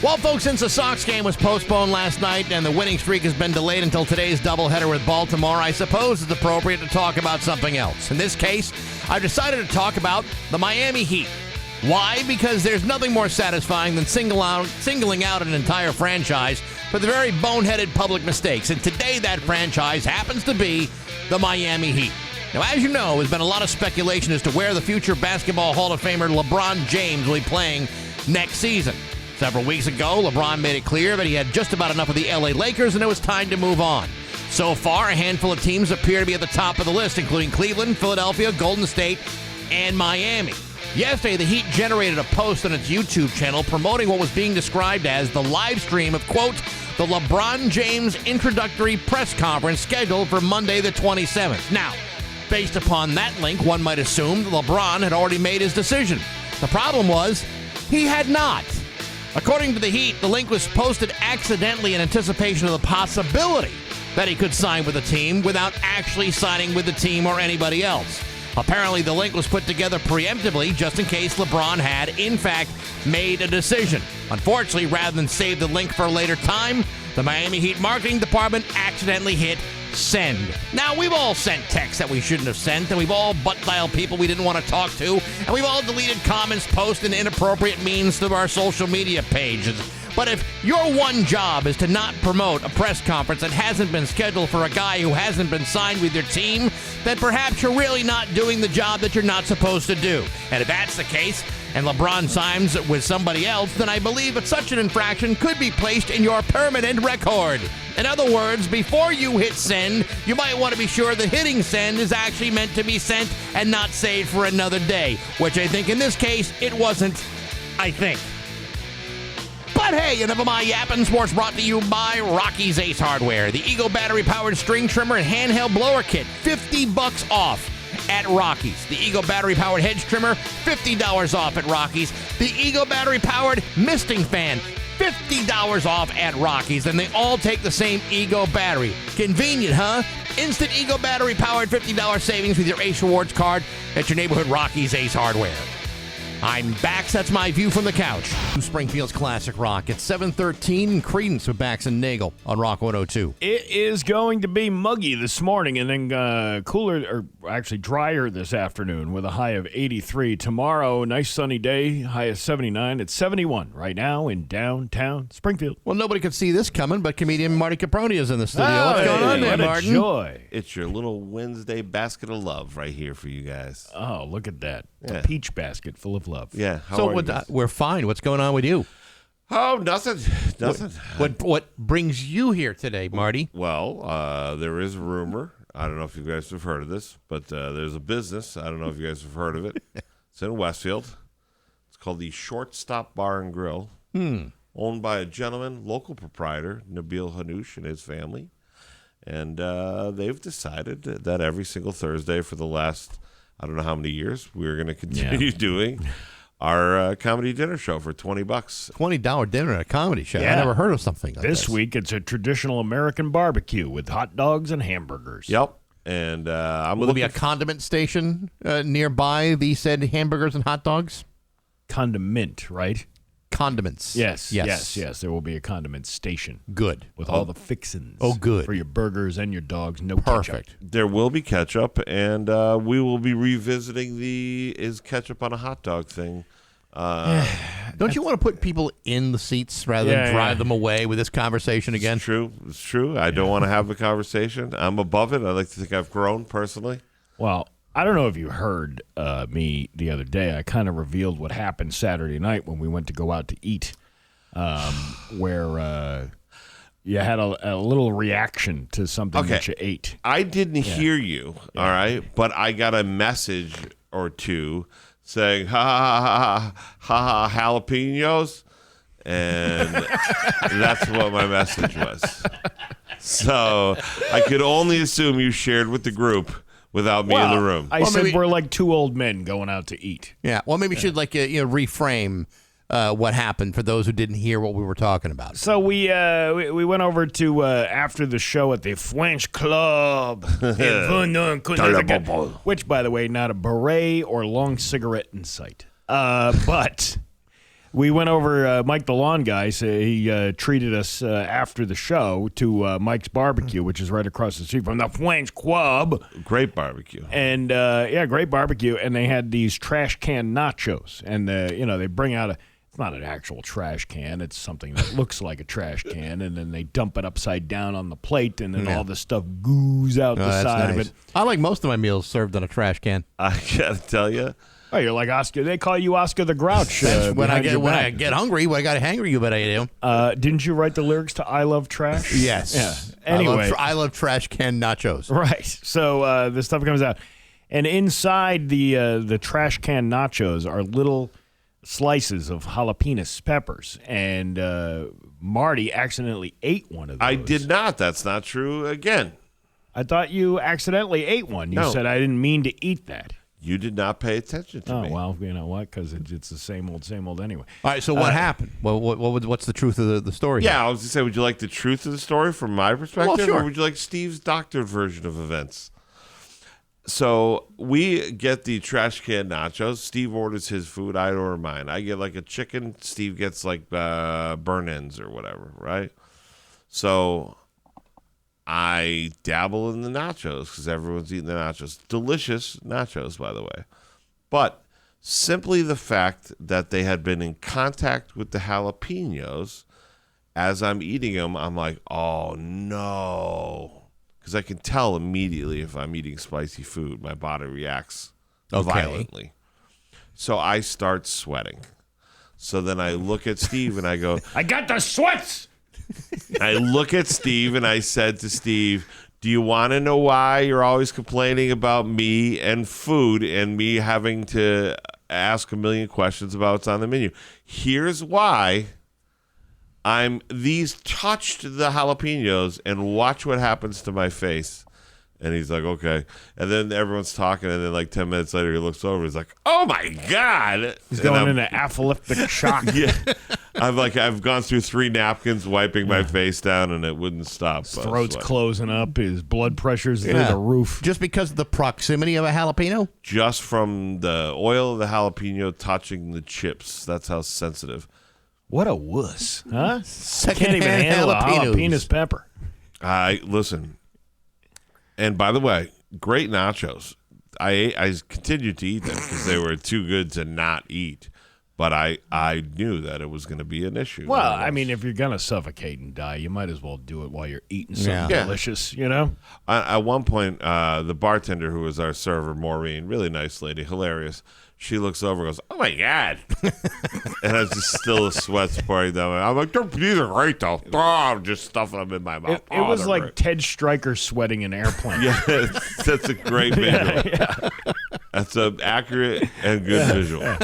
Well, folks, since the Sox game was postponed last night and the winning streak has been delayed until today's doubleheader with Baltimore, I suppose it's appropriate to talk about something else. In this case, I've decided to talk about the Miami Heat. Why? Because there's nothing more satisfying than singling out an entire franchise for the very boneheaded public mistakes. And today that franchise happens to be the Miami Heat. Now, as you know, there's been a lot of speculation as to where the future Basketball Hall of Famer LeBron James will be playing next season. Several weeks ago, LeBron made it clear that he had just about enough of the LA Lakers and it was time to move on. So far, a handful of teams appear to be at the top of the list, including Cleveland, Philadelphia, Golden State, and Miami. Yesterday, the Heat generated a post on its YouTube channel promoting what was being described as the live stream of, quote, the LeBron James introductory press conference scheduled for Monday the 27th. Now, based upon that link, one might assume that LeBron had already made his decision. The problem was, he had not. According to the Heat, the link was posted accidentally in anticipation of the possibility that he could sign with the team without actually signing with the team or anybody else. Apparently, the link was put together preemptively just in case LeBron had, in fact, made a decision. Unfortunately, rather than save the link for a later time, the Miami Heat marketing department accidentally hit send. Now, we've all sent texts that we shouldn't have sent, and we've all butt-dialed people we didn't want to talk to, and we've all deleted comments, posts, and inappropriate means to our social media pages. But if your one job is to not promote a press conference that hasn't been scheduled for a guy who hasn't been signed with your team, then perhaps you're really not doing the job that you're not supposed to do. And if that's the case, and LeBron signs with somebody else, then I believe that such an infraction could be placed in your permanent record. In other words, before you hit send, you might want to be sure that hitting send is actually meant to be sent and not saved for another day, which I think in this case, it wasn't, I think. But hey, enough of my yapping. Sports brought to you by Rocky's Ace Hardware. The Eagle battery-powered string trimmer and handheld blower kit, $50 off at Rocky's. The Eagle battery-powered hedge trimmer, $50 off at Rocky's. The Eagle battery-powered misting fan, $50 off at Rocky's. And they all take the same Eagle battery. Convenient, huh? Instant Eagle battery-powered $50 savings with your Ace Rewards card at your neighborhood Rocky's Ace Hardware. I'm Bax. That's my view from the couch. Springfield's Classic Rock at 7:13. Credence with Bax and Nagle on Rock 102. It is going to be muggy this morning and then cooler, or actually drier this afternoon with a high of 83. Tomorrow, nice sunny day, high of 79. It's 71 right now in downtown Springfield. Well, nobody could see this coming, but comedian Marty Caproni is in the studio. What's going on there, what Martin? A joy. It's your little Wednesday basket of love right here for you guys. Oh, look at that. Yeah. A peach basket full of love. Yeah. We're fine. What's going on with you? Oh, nothing. Nothing. What brings you here today, Marty? Well, there is a rumor. I don't know if you guys have heard of this, but there's a business. I don't know if you guys have heard of it. It's in Westfield. It's called the Shortstop Bar and Grill. owned by a gentleman, local proprietor, Nabil Hanoush, and his family. And they've decided that every single Thursday for the last, I don't know how many years, we're going to continue doing our comedy dinner show for $20. $20 dinner at a comedy show. Yeah. I never heard of something like this. This week, it's a traditional American barbecue with hot dogs and hamburgers. Yep. And Will there be a condiment station nearby the said hamburgers and hot dogs? Condiment, right? Condiments. Yes. There will be a condiment station. Good. With all the fixins. Oh, good. For your burgers and your dogs. No Perfect. ketchup. There will be ketchup, and we will be revisiting the is ketchup on a hot dog thing. Don't you want to put people in the seats rather than drive them away with this conversation again? It's true. I don't want to have a conversation. I'm above it. I like to think I've grown personally. Well, I don't know if you heard me the other day. I kind of revealed what happened Saturday night when we went to go out to eat, where you had a little reaction to something that you ate. I didn't hear you, all right? But I got a message or two saying, ha, ha, ha, ha, ha, jalapenos. And that's what my message was. So I could only assume you shared with the group without me in the room. I said we're like two old men going out to eat. Yeah. Well, maybe you should reframe what happened for those who didn't hear what we were talking about. So we went over to after the show at the French Club, which, by the way, not a beret or long cigarette in sight. But we went over. Mike the Lawn Guy, so he treated us after the show to Mike's Barbecue, which is right across the street from the French Club. Great barbecue. And great barbecue. And they had these trash can nachos, and they bring out it's not an actual trash can. It's something that looks like a trash can, and then they dump it upside down on the plate, and then all the stuff goos out the side of it. I like most of my meals served in a trash can. I got to tell you. Oh, you're like Oscar. They call you Oscar the Grouch. When I get hungry, when I got hangry, you bet I do. Didn't you write the lyrics to "I Love Trash"? Yes. Yeah. Anyway, I love trash can nachos. Right. So this stuff comes out, and inside the trash can nachos are little slices of jalapenos peppers, and Marty accidentally ate one of those. I did not. That's not true. Again, I thought you accidentally ate one. You said I didn't mean to eat that. You did not pay attention to me. Oh, well, you know what? Because it's the same old anyway. All right, so what happened? What's the truth of the story? Yeah, I was going to say, would you like the truth of the story from my perspective? Well, sure. Or would you like Steve's doctored version of events? So we get the trash can nachos. Steve orders his food. I order mine. I get like a chicken. Steve gets like burn ends or whatever, right? So I dabble in the nachos because everyone's eating the nachos. Delicious nachos, by the way. But simply the fact that they had been in contact with the jalapenos, as I'm eating them, I'm like, oh, no. Because I can tell immediately if I'm eating spicy food. My body reacts violently. So I start sweating. So then I look at Steve and I go, I got the sweats! I look at Steve and I said to Steve, do you want to know why you're always complaining about me and food and me having to ask a million questions about what's on the menu? Here's why. These touched the jalapenos and watch what happens to my face. And he's like, okay. And then everyone's talking, and then like 10 minutes later, he looks over. He's like, oh my God. He's going into apoplectic shock. Yeah. I've gone through 3 napkins wiping my face down, and it wouldn't stop. His throat's closing up. His blood pressure's through the roof. Just because of the proximity of a jalapeno? Just from the oil of the jalapeno touching the chips. That's how sensitive. What a wuss, huh? Second-hand Can't even handle jalapenos. a jalapenos pepper. Listen. And by the way, great nachos. I continued to eat them because they were too good to not eat. But I knew that it was going to be an issue. Well, I mean, if you're going to suffocate and die, you might as well do it while you're eating something delicious, you know? At one point, the bartender who was our server, Maureen, really nice lady, hilarious, she looks over and goes, oh, my God. And I was just still the sweats pouring down. I'm like, these are great, though. Oh, I'm just stuffing them in my mouth. It was like great. Ted Stryker sweating an airplane. Yeah, that's a great visual. Yeah. That's an accurate and good visual.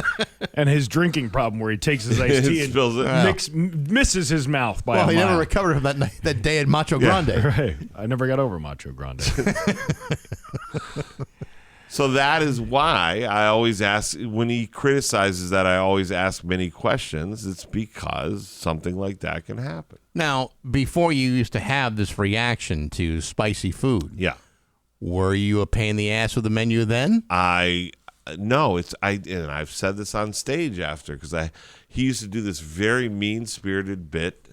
And his drinking problem where he takes his iced tea and Spills it. misses his mouth by Well, a he mile. never recovered from that day at Macho Grande. Right. I never got over Macho Grande. So that is why I always ask, when he criticizes that, I always ask many questions. It's because something like that can happen. Now, before you used to have this reaction to spicy food, Yeah. were you a pain in the ass with the menu then? No, and I've said this on stage after, because he used to do this very mean-spirited bit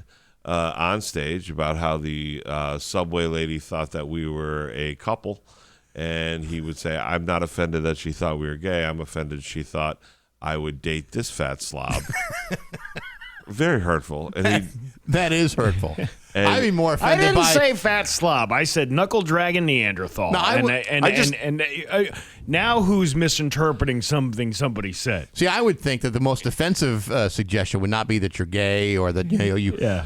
on stage about how the subway lady thought that we were a couple, and he would say, "I'm not offended that she thought we were gay. I'm offended she thought I would date this fat slob." Very hurtful, and That is hurtful. I'd be more I offended didn't by... say fat slob. I said knuckle dragging Neanderthal. No, now who's misinterpreting something somebody said? See, I would think that the most offensive suggestion would not be that you're gay or that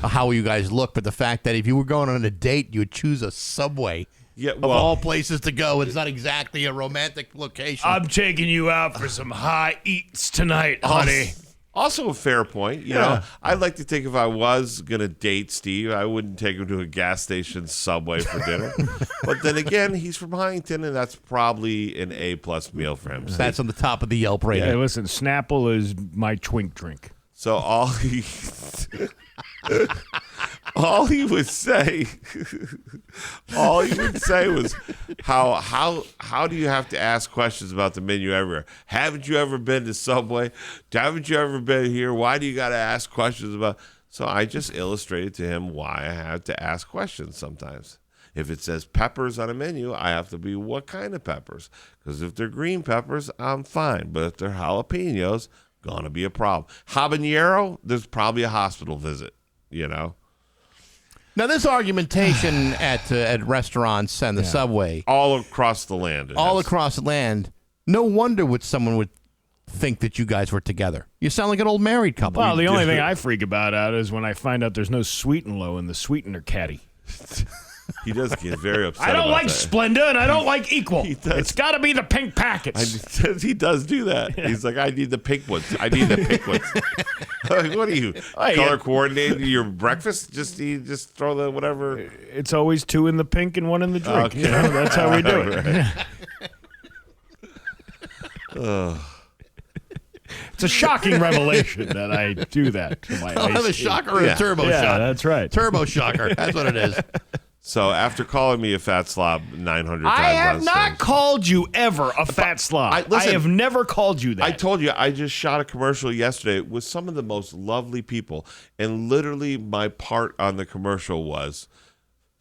how you guys look, but the fact that if you were going on a date, you would choose a Subway. Yeah, Of all places to go, it's not exactly a romantic location. I'm taking you out for some high eats tonight, honey. Also a fair point. You know, I'd like to think if I was going to date Steve, I wouldn't take him to a gas station Subway for dinner. But then again, he's from Huntington, and that's probably an A+ meal for him. That's on the top of the Yelp rating. Hey, listen, Snapple is my twink drink. So all he would say was, how do you have to ask questions about the menu everywhere? Haven't you ever been to Subway? Haven't you ever been here? Why do you got to ask questions about? So I just illustrated to him why I have to ask questions sometimes. If it says peppers on a menu, I have to be, what kind of peppers? Because if they're green peppers, I'm fine. But if they're jalapenos, gonna be a problem. Habanero, there's probably a hospital visit, you know? Now, this argumentation at restaurants and the Subway, All across the land. across the land, no wonder someone would think that you guys were together. You sound like an old married couple. Well, the only thing I freak about is when I find out there's no sweet and low in the sweetener caddy. He does get very upset. I don't about like that. Splenda and I don't like Equal. He does. It's got to be the pink packets. He does do that. He's like, I need the pink ones. I need the pink ones. Like, what are you, color coordinating your breakfast? You just throw the whatever. It's always 2 in the pink and 1 in the drink. Okay. You know, that's how we do it. It's a shocking revelation that I do that to my I'll have a iced tea. shocker or a turbo Yeah, shot. that's right. Turbo shocker. That's what it is. So after calling me a fat slob 900 times, I have on not stage, called you ever a fat slob. listen, I have never called you that. I told you, I just shot a commercial yesterday with some of the most lovely people, and literally my part on the commercial was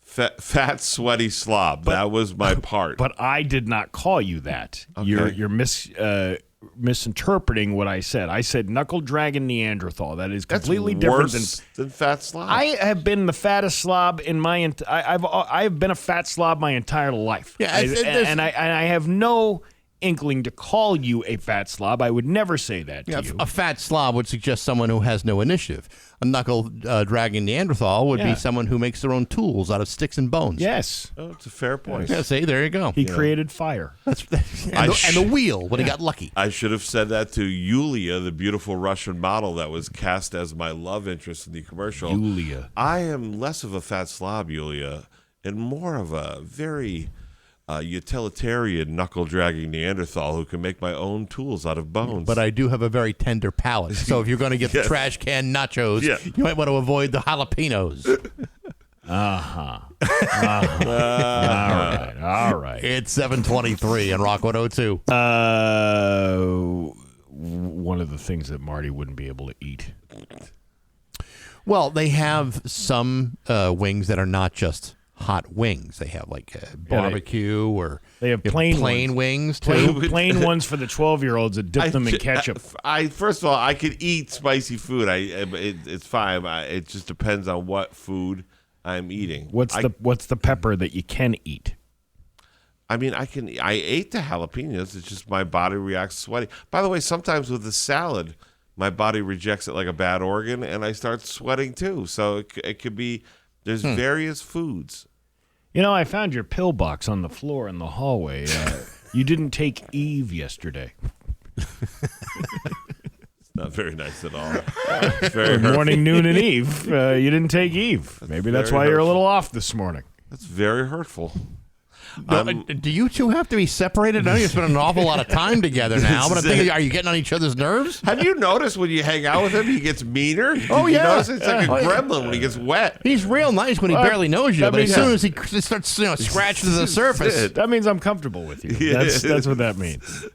fat sweaty slob. That was my part. But I did not call you that. Okay. You're misinterpreting what I said. I said knuckle dragon Neanderthal. That is That's completely different worse than fat slob. I have been the fattest slob in my. I've been a fat slob my entire life. Yeah, I have no inkling to call you a fat slob. I would never say that to you. A fat slob would suggest someone who has no initiative. A knuckle dragging Neanderthal would be someone who makes their own tools out of sticks and bones. Yes, Oh, it's a fair point. Yeah, see, there you go. he created fire. And the wheel when he got lucky. I should have said that to Yulia, the beautiful Russian model that was cast as my love interest in the commercial. Yulia. I am less of a fat slob, Yulia, and more of a very utilitarian knuckle-dragging Neanderthal who can make my own tools out of bones. But I do have a very tender palate. So if you're going to get the trash can nachos, you might want to avoid the jalapenos. All right. It's 7:23 on Rock 102. One of the things that Marty wouldn't be able to eat. Well, they have some wings that are not just hot wings. They have like barbecue or they have plain wings too. Plain ones for the 12-year-olds that dip them in ketchup. First of all, I could eat spicy food. It's fine. It just depends on what food I'm eating. What's the pepper that you can eat? I mean, I ate the jalapenos. It's just my body reacts sweaty. By the way, sometimes with the salad, my body rejects it like a bad organ, and I start sweating too. So it could be. There's various foods. You know, I found your pill box on the floor in the hallway. You didn't take Eve yesterday. not very nice at all. Very Morning, noon, and eve. You didn't take Eve. Maybe that's why you're a little off this morning. That's very hurtful. Do you two have to be separated? I know you spend an awful lot of time together now, but I'm thinking, are you getting on each other's nerves? Have you noticed when you hang out with him, he gets meaner? Oh, Did you yeah. notice? It's like a gremlin when he gets wet. He's real nice when he barely knows you, but as soon as he starts scratching to the surface. That means I'm comfortable with you. Yeah. That's what that means.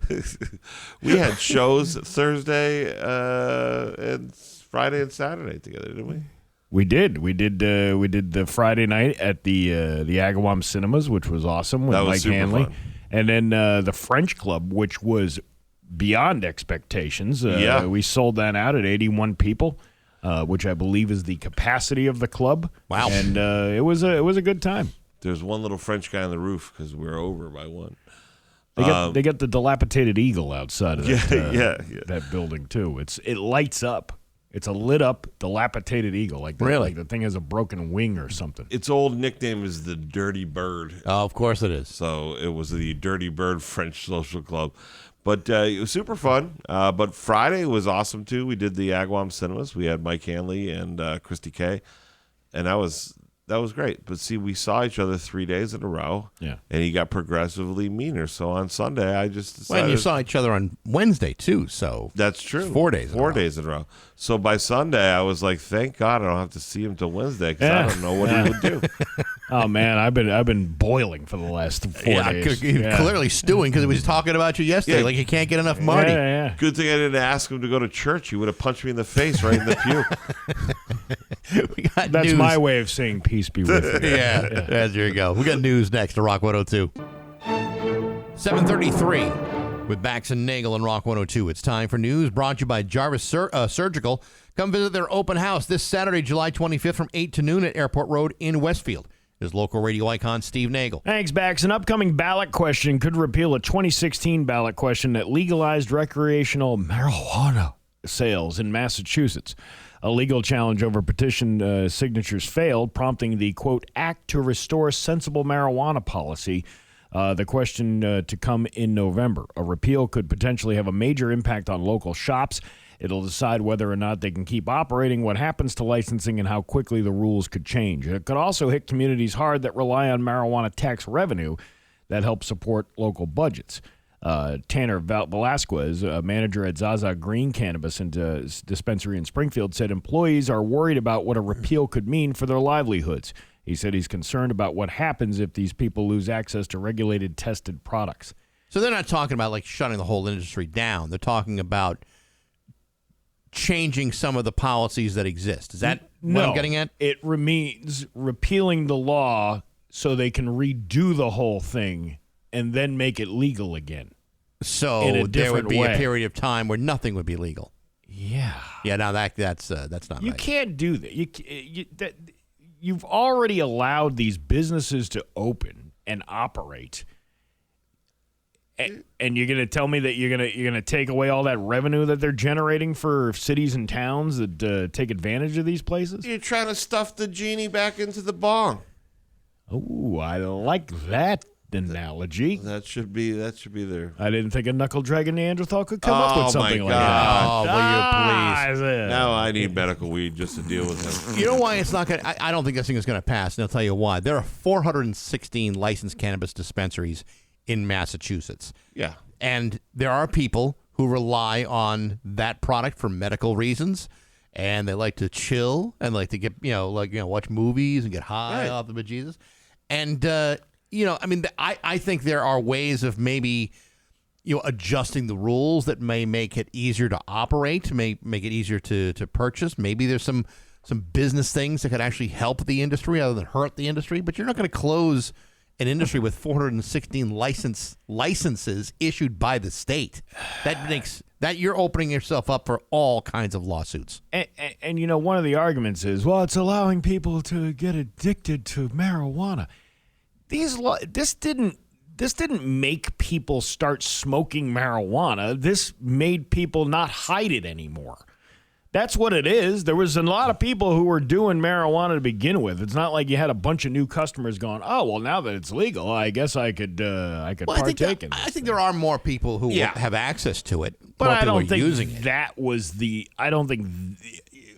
We had shows Thursday and Friday and Saturday together, didn't we? We did the Friday night at the Agawam Cinemas, which was awesome with That was Mike super Hanley, fun. and then the French Club, which was beyond expectations. We sold that out at 81 people, which I believe is the capacity of the club. Wow. And it was a good time. There's one little French guy on the roof because we're over by one. They got the dilapidated eagle outside of that, yeah. that building too. It lights up. It's a lit up, dilapidated eagle. Like the thing has a broken wing or something. Its old nickname is the Dirty Bird. Oh, of course it is. So it was the Dirty Bird French Social Club. But it was super fun. But Friday was awesome, too. We did the Agawam Cinemas. We had Mike Hanley and Christy Kay. And that was great. But see, we saw each other 3 days in a row. Yeah. And he got progressively meaner. So on Sunday, I just decided. Well, and you saw each other on Wednesday, too, so. That's true. 4 days in a row. 4 days in a row. So by Sunday, I was like, thank God I don't have to see him till Wednesday because I don't know what he would do. Oh man, I've been boiling for the last 4 days. Clearly stewing because he was talking about you yesterday. Yeah. Like you can't get enough Marty. Yeah. Good thing I didn't ask him to go to church. He would have punched me in the face right in the pew. We got That's news. my way of saying peace be with you. Yeah, there you go. We got news next to Rock 102. 7:33 with Bax and Nagle on Rock 102. It's time for news brought to you by Jarvis Surgical. Come visit their open house this Saturday, July 25th from 8 to noon at Airport Road in Westfield. There's local radio icon Steve Nagle. Thanks, Bax. An upcoming ballot question could repeal a 2016 ballot question that legalized recreational marijuana sales in Massachusetts. A legal challenge over petition signatures failed, prompting the, quote, act to restore sensible marijuana policy. The question to come in November. A repeal could potentially have a major impact on local shops. It'll decide whether or not they can keep operating, what happens to licensing, and how quickly the rules could change. It could also hit communities hard that rely on marijuana tax revenue that helps support local budgets. Tanner Velasquez, a manager at Zaza Green Cannabis and dispensary in Springfield, said employees are worried about what a repeal could mean for their livelihoods. He said he's concerned about what happens if these people lose access to regulated, tested products. So they're not talking about like shutting the whole industry down. They're talking about changing some of the policies that exist. Is that what I'm getting at? It means repealing the law so they can redo the whole thing and then make it legal again. So there would be a period of time where nothing would be legal. Yeah. Yeah, now that's not You right. can't do that. You've already allowed these businesses to open and operate. And you're going to tell me that you're going to take away all that revenue that they're generating for cities and towns that take advantage of these places? You're trying to stuff the genie back into the bong. Oh, I like that analogy. That should be there. I didn't think a knuckle dragon Neanderthal could come up with something like that. Oh, will you please? Now I need medical weed just to deal with him. You know why it's not going to... I don't think this thing is going to pass, and I'll tell you why. There are 416 licensed cannabis dispensaries in Massachusetts. Yeah. And there are people who rely on that product for medical reasons, and they like to chill and like to get, watch movies and get high off the bejesus. And, I think there are ways of maybe, adjusting the rules that may make it easier to operate, may make it easier to purchase. Maybe there's some business things that could actually help the industry rather than hurt the industry, but you're not going to close an industry with 416 licenses issued by the state. That makes that you're opening yourself up for all kinds of lawsuits. And one of the arguments is, well, it's allowing people to get addicted to marijuana. This didn't make people start smoking marijuana. This made people not hide it anymore. That's what it is. There was a lot of people who were doing marijuana to begin with. It's not like you had a bunch of new customers going, "Oh, well, now that it's legal, I guess I could partake in this." I think there are more people who have access to it, but more I people don't are think using it. that was the. I don't think.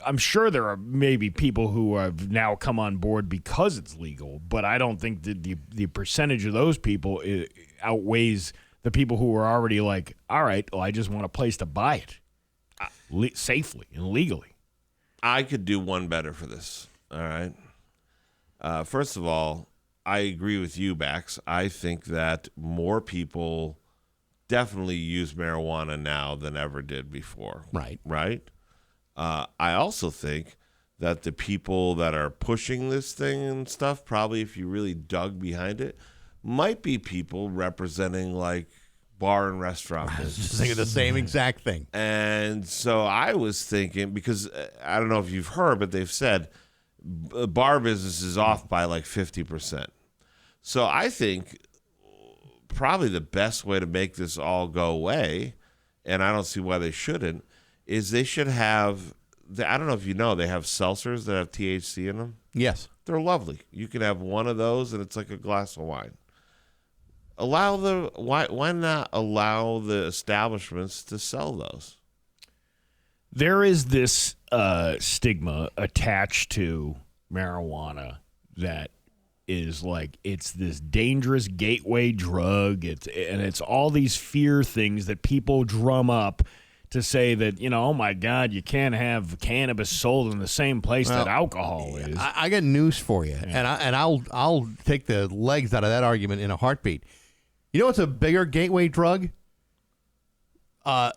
I'm sure there are maybe people who have now come on board because it's legal, but I don't think that the percentage of those people outweighs the people who are already like, all right, well, I just want a place to buy it safely and legally. I could do one better for this. All right. First of all, I agree with you, Bax. I think that more people definitely use marijuana now than ever did before. Right. Right? I also think that the people that are pushing this thing and stuff, probably if you really dug behind it, might be people representing like bar and restaurant business. Just thinking the same exact thing. And so I was thinking, because I don't know if you've heard, but they've said bar business is off by like 50%. So I think probably the best way to make this all go away, and I don't see why they shouldn't, is they should have, I don't know if you know, they have seltzers that have THC in them. Yes. They're lovely. You can have one of those and it's like a glass of wine. Why not allow the establishments to sell those? There is this stigma attached to marijuana that is like it's this dangerous gateway drug. It's all these fear things that people drum up to say that, oh my God, you can't have cannabis sold in the same place that alcohol is. I got news for you, and I'll take the legs out of that argument in a heartbeat. You know what's a bigger gateway drug?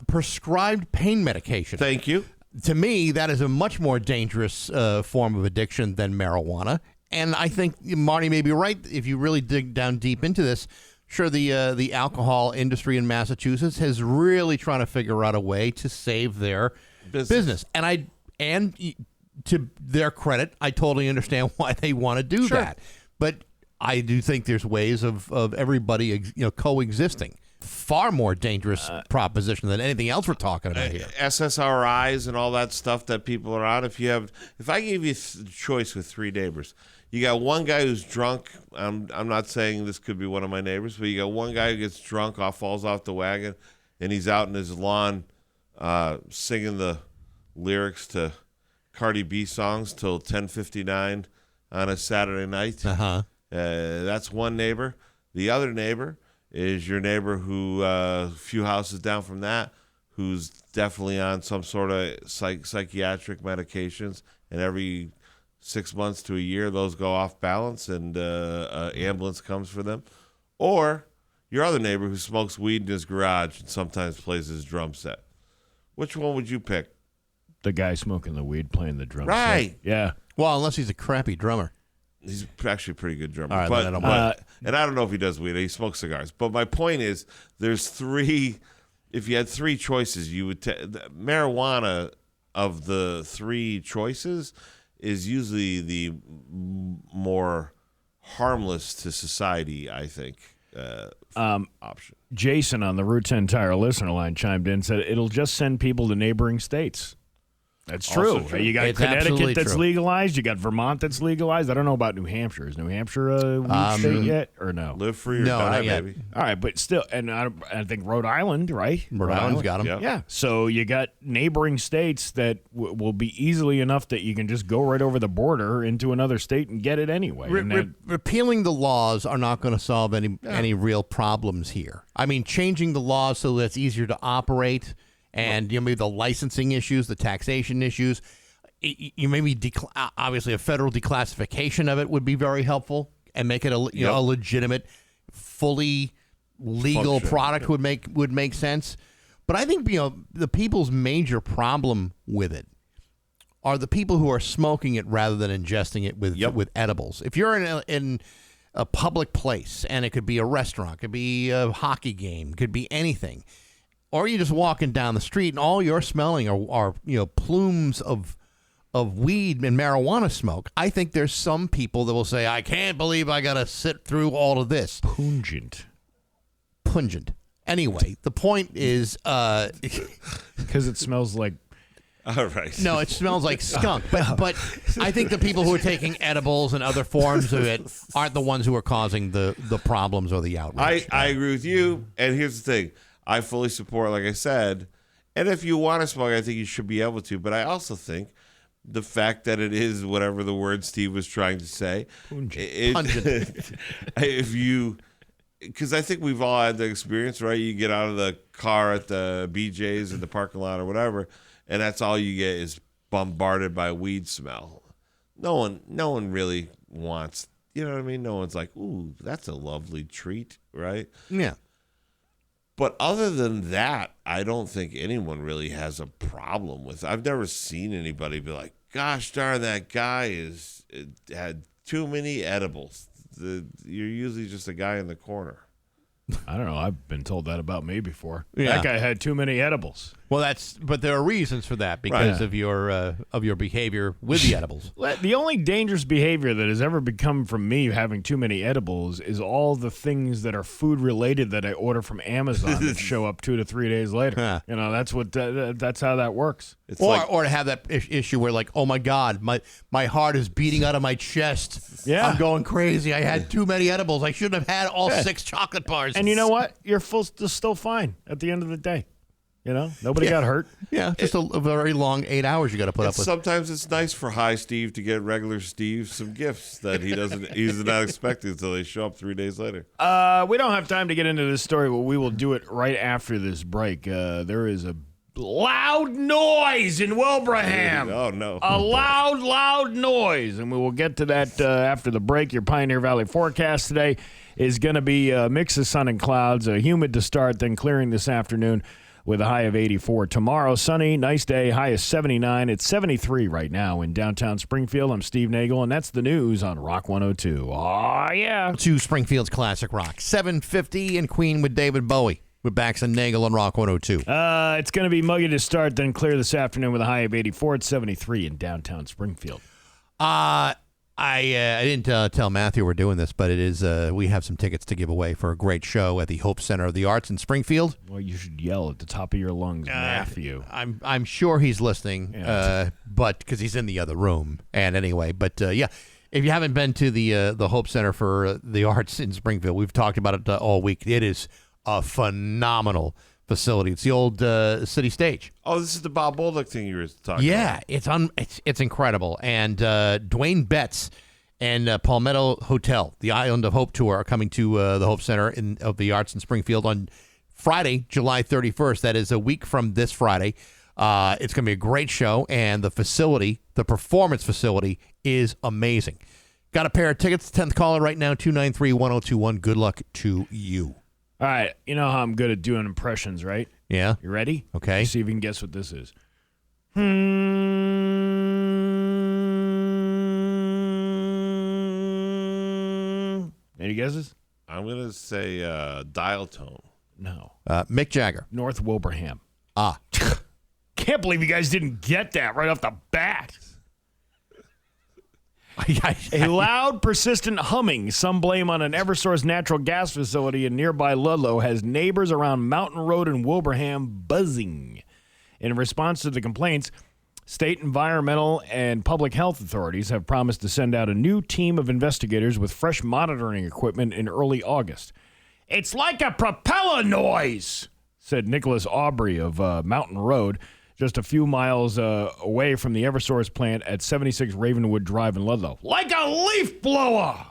Prescribed pain medication. Thank you. To me, that is a much more dangerous form of addiction than marijuana. And I think Marty may be right. If you really dig down deep into this, sure, the alcohol industry in Massachusetts has really trying to figure out a way to save their business. And to their credit, I totally understand why they want to do that. But I do think there's ways of everybody coexisting. Far more dangerous proposition than anything else we're talking about here. SSRIs and all that stuff that people are on. If I gave you a choice with three neighbors, you got one guy who's drunk. I'm not saying this could be one of my neighbors, but you got one guy who gets drunk, falls off the wagon, and he's out in his lawn singing the lyrics to Cardi B songs till 10:59 on a Saturday night. That's one neighbor. The other neighbor is your neighbor who, a few houses down from that, who's definitely on some sort of psychiatric medications, and every 6 months to a year, those go off balance, and an ambulance comes for them. Or your other neighbor who smokes weed in his garage and sometimes plays his drum set. Which one would you pick? The guy smoking the weed playing the drum set. Right. Yeah. Well, unless he's a crappy drummer. He's actually a pretty good drummer. All right, and I don't know if he does weed. He smokes cigars. But my point is, there's three. If you had three choices, you would marijuana of the three choices is usually the more harmless to society, I think, option. Jason on the Route 10 Tire listener line chimed in and said it'll just send people to neighboring states. That's true. You got Connecticut that's legalized. You got Vermont that's legalized. I don't know about New Hampshire. Is New Hampshire a weed state yet or no? Live free or die, baby. All right, but still, and I think Rhode Island, right? Rhode Island's got them. Yep. Yeah. So you got neighboring states that will be easily enough that you can just go right over the border into another state and get it anyway. Repealing the laws are not going to solve any real problems here. I mean, changing the laws so that it's easier to operate. And maybe the licensing issues, the taxation issues, maybe obviously a federal declassification of it would be very helpful, and make it a legitimate, fully legal product would make sense. But I think the people's major problem with it are the people who are smoking it rather than ingesting it with edibles. If you're in a public place, and it could be a restaurant, could be a hockey game, could be anything. Or you're just walking down the street and all you're smelling are plumes of weed and marijuana smoke. I think there's some people that will say, I can't believe I got to sit through all of this. Pungent. Anyway, the point is... Because it smells like All right. No, it smells like skunk. But I think the people who are taking edibles and other forms of it aren't the ones who are causing the problems or the outrage. I agree with you. And here's the thing. I fully support, like I said, and if you want to smoke, I think you should be able to. But I also think the fact that it is whatever the word Steve was trying to say. Pungent. If you... Because I think we've all had the experience, right? You get out of the car at the BJ's in the parking lot or whatever, and that's all you get is bombarded by weed smell. No one really wants, you know what I mean? No one's like, ooh, that's a lovely treat, right? Yeah. But other than that, I don't think anyone really has a problem with it. I've never seen anybody be like, gosh darn, that guy had too many edibles. You're usually just a guy in the corner. I don't know. I've been told that about me before. Yeah. That guy had too many edibles. Well, but there are reasons for that because of your behavior with the edibles. The only dangerous behavior that has ever become from me having too many edibles is all the things that are food related that I order from Amazon that show up 2 to 3 days later. Huh. You know, that's how that works. It's Or to have that issue where, like, oh my God, my heart is beating out of my chest. Yeah. I'm going crazy. I had too many edibles. I shouldn't have had all 6 chocolate bars. And you know what? You're still fine at the end of the day. You know, nobody got hurt. Yeah, just a very long 8 hours you got to put up with. Sometimes it's nice for High Steve to get regular Steve some gifts that he's not expecting until they show up 3 days later. We don't have time to get into this story, but we will do it right after this break. There is a loud noise in Wilbraham. Oh, no. A loud noise. And we will get to that after the break. Your Pioneer Valley forecast today is going to be a mix of sun and clouds, humid to start, then clearing this afternoon with a high of 84. Tomorrow, sunny, nice day, high of 79. It's 73 right now in downtown Springfield. I'm Steve Nagle, and that's the news on Rock 102. Oh, yeah. To Springfield's Classic Rock. 7:50 in Queen with David Bowie with Bax and Nagle on Rock 102. It's going to be muggy to start, then clear this afternoon with a high of 84. It's 73 in downtown Springfield. I didn't tell Matthew we're doing this, but it is we have some tickets to give away for a great show at the Hope Center of the Arts in Springfield. Well, you should yell at the top of your lungs, Matthew. I'm sure he's listening, but because he's in the other room. And anyway, but yeah, if you haven't been to the Hope Center for the Arts in Springfield, we've talked about it all week. It is a phenomenal facility. It's the old city stage. Oh, this is the Bob Bolduc thing you were talking about. Yeah, it's incredible. And Dwayne Betts and Palmetto Hotel, the Island of Hope tour, are coming to the Hope Center of the Arts in Springfield on Friday, July 31st. That is a week from this Friday. It's going to be a great show, and the facility, the performance facility, is amazing. Got a pair of tickets, 10th caller right now, 293-1021. Good luck to you. All right, you know how I'm good at doing impressions, right? Yeah. You ready? Okay. See if you can guess what this is. Any guesses? I'm going to say dial tone. No. Mick Jagger. North Wilbraham. Ah. Can't believe you guys didn't get that right off the bat. A loud, persistent humming, some blame on an Eversource natural gas facility in nearby Ludlow, has neighbors around Mountain Road in Wilbraham buzzing. In response to the complaints, state environmental and public health authorities have promised to send out a new team of investigators with fresh monitoring equipment in early August. It's like a propeller noise, said Nicholas Aubrey of Mountain Road, just a few miles away from the Eversource plant at 76 Ravenwood Drive in Ludlow. Like a leaf blower!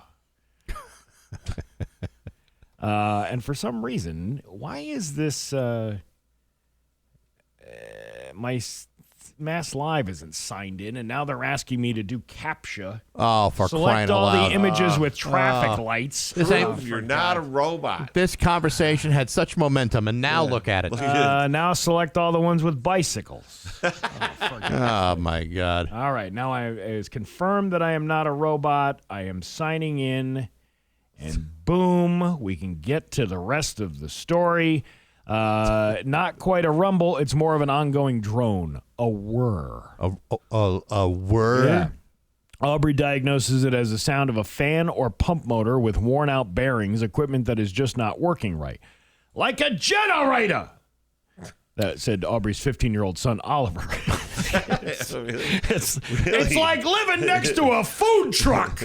And for some reason, why is this... my Mass Live isn't signed in, and now they're asking me to do CAPTCHA. Oh, for crying Select out all loud. the images with traffic lights. You're not a robot. This conversation had such momentum, and now look at it. Now select all the ones with bicycles. Oh, my God. All right, now it's confirmed that I am not a robot. I am signing in, and boom, we can get to the rest of the story. Not quite a rumble. It's more of an ongoing drone. A whir. A whir? Yeah. Aubrey diagnoses it as the sound of a fan or pump motor with worn-out bearings, equipment that is just not working right. Like a generator, that said Aubrey's 15-year-old son, Oliver. It's like living next to a food truck.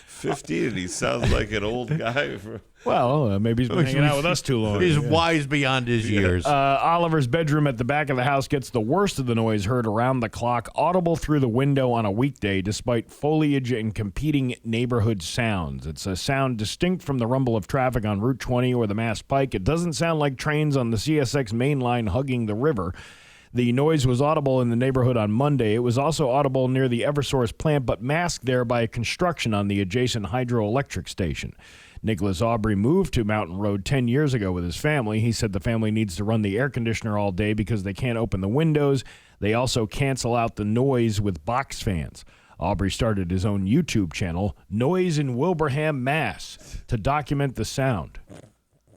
15, and he sounds like an old guy. Well, maybe he's been hanging out with us too long. He's wise beyond his years. Oliver's bedroom at the back of the house gets the worst of the noise heard around the clock, audible through the window on a weekday, despite foliage and competing neighborhood sounds. It's a sound distinct from the rumble of traffic on Route 20 or the Mass Pike. It doesn't sound like trains on the CSX main line hugging the river. The noise was audible in the neighborhood on Monday. It was also audible near the Eversource plant, but masked there by construction on the adjacent hydroelectric station. Nicholas Aubrey moved to Mountain Road 10 years ago with his family. He said the family needs to run the air conditioner all day because they can't open the windows. They also cancel out the noise with box fans. Aubrey started his own YouTube channel, Noise in Wilbraham, Mass., to document the sound.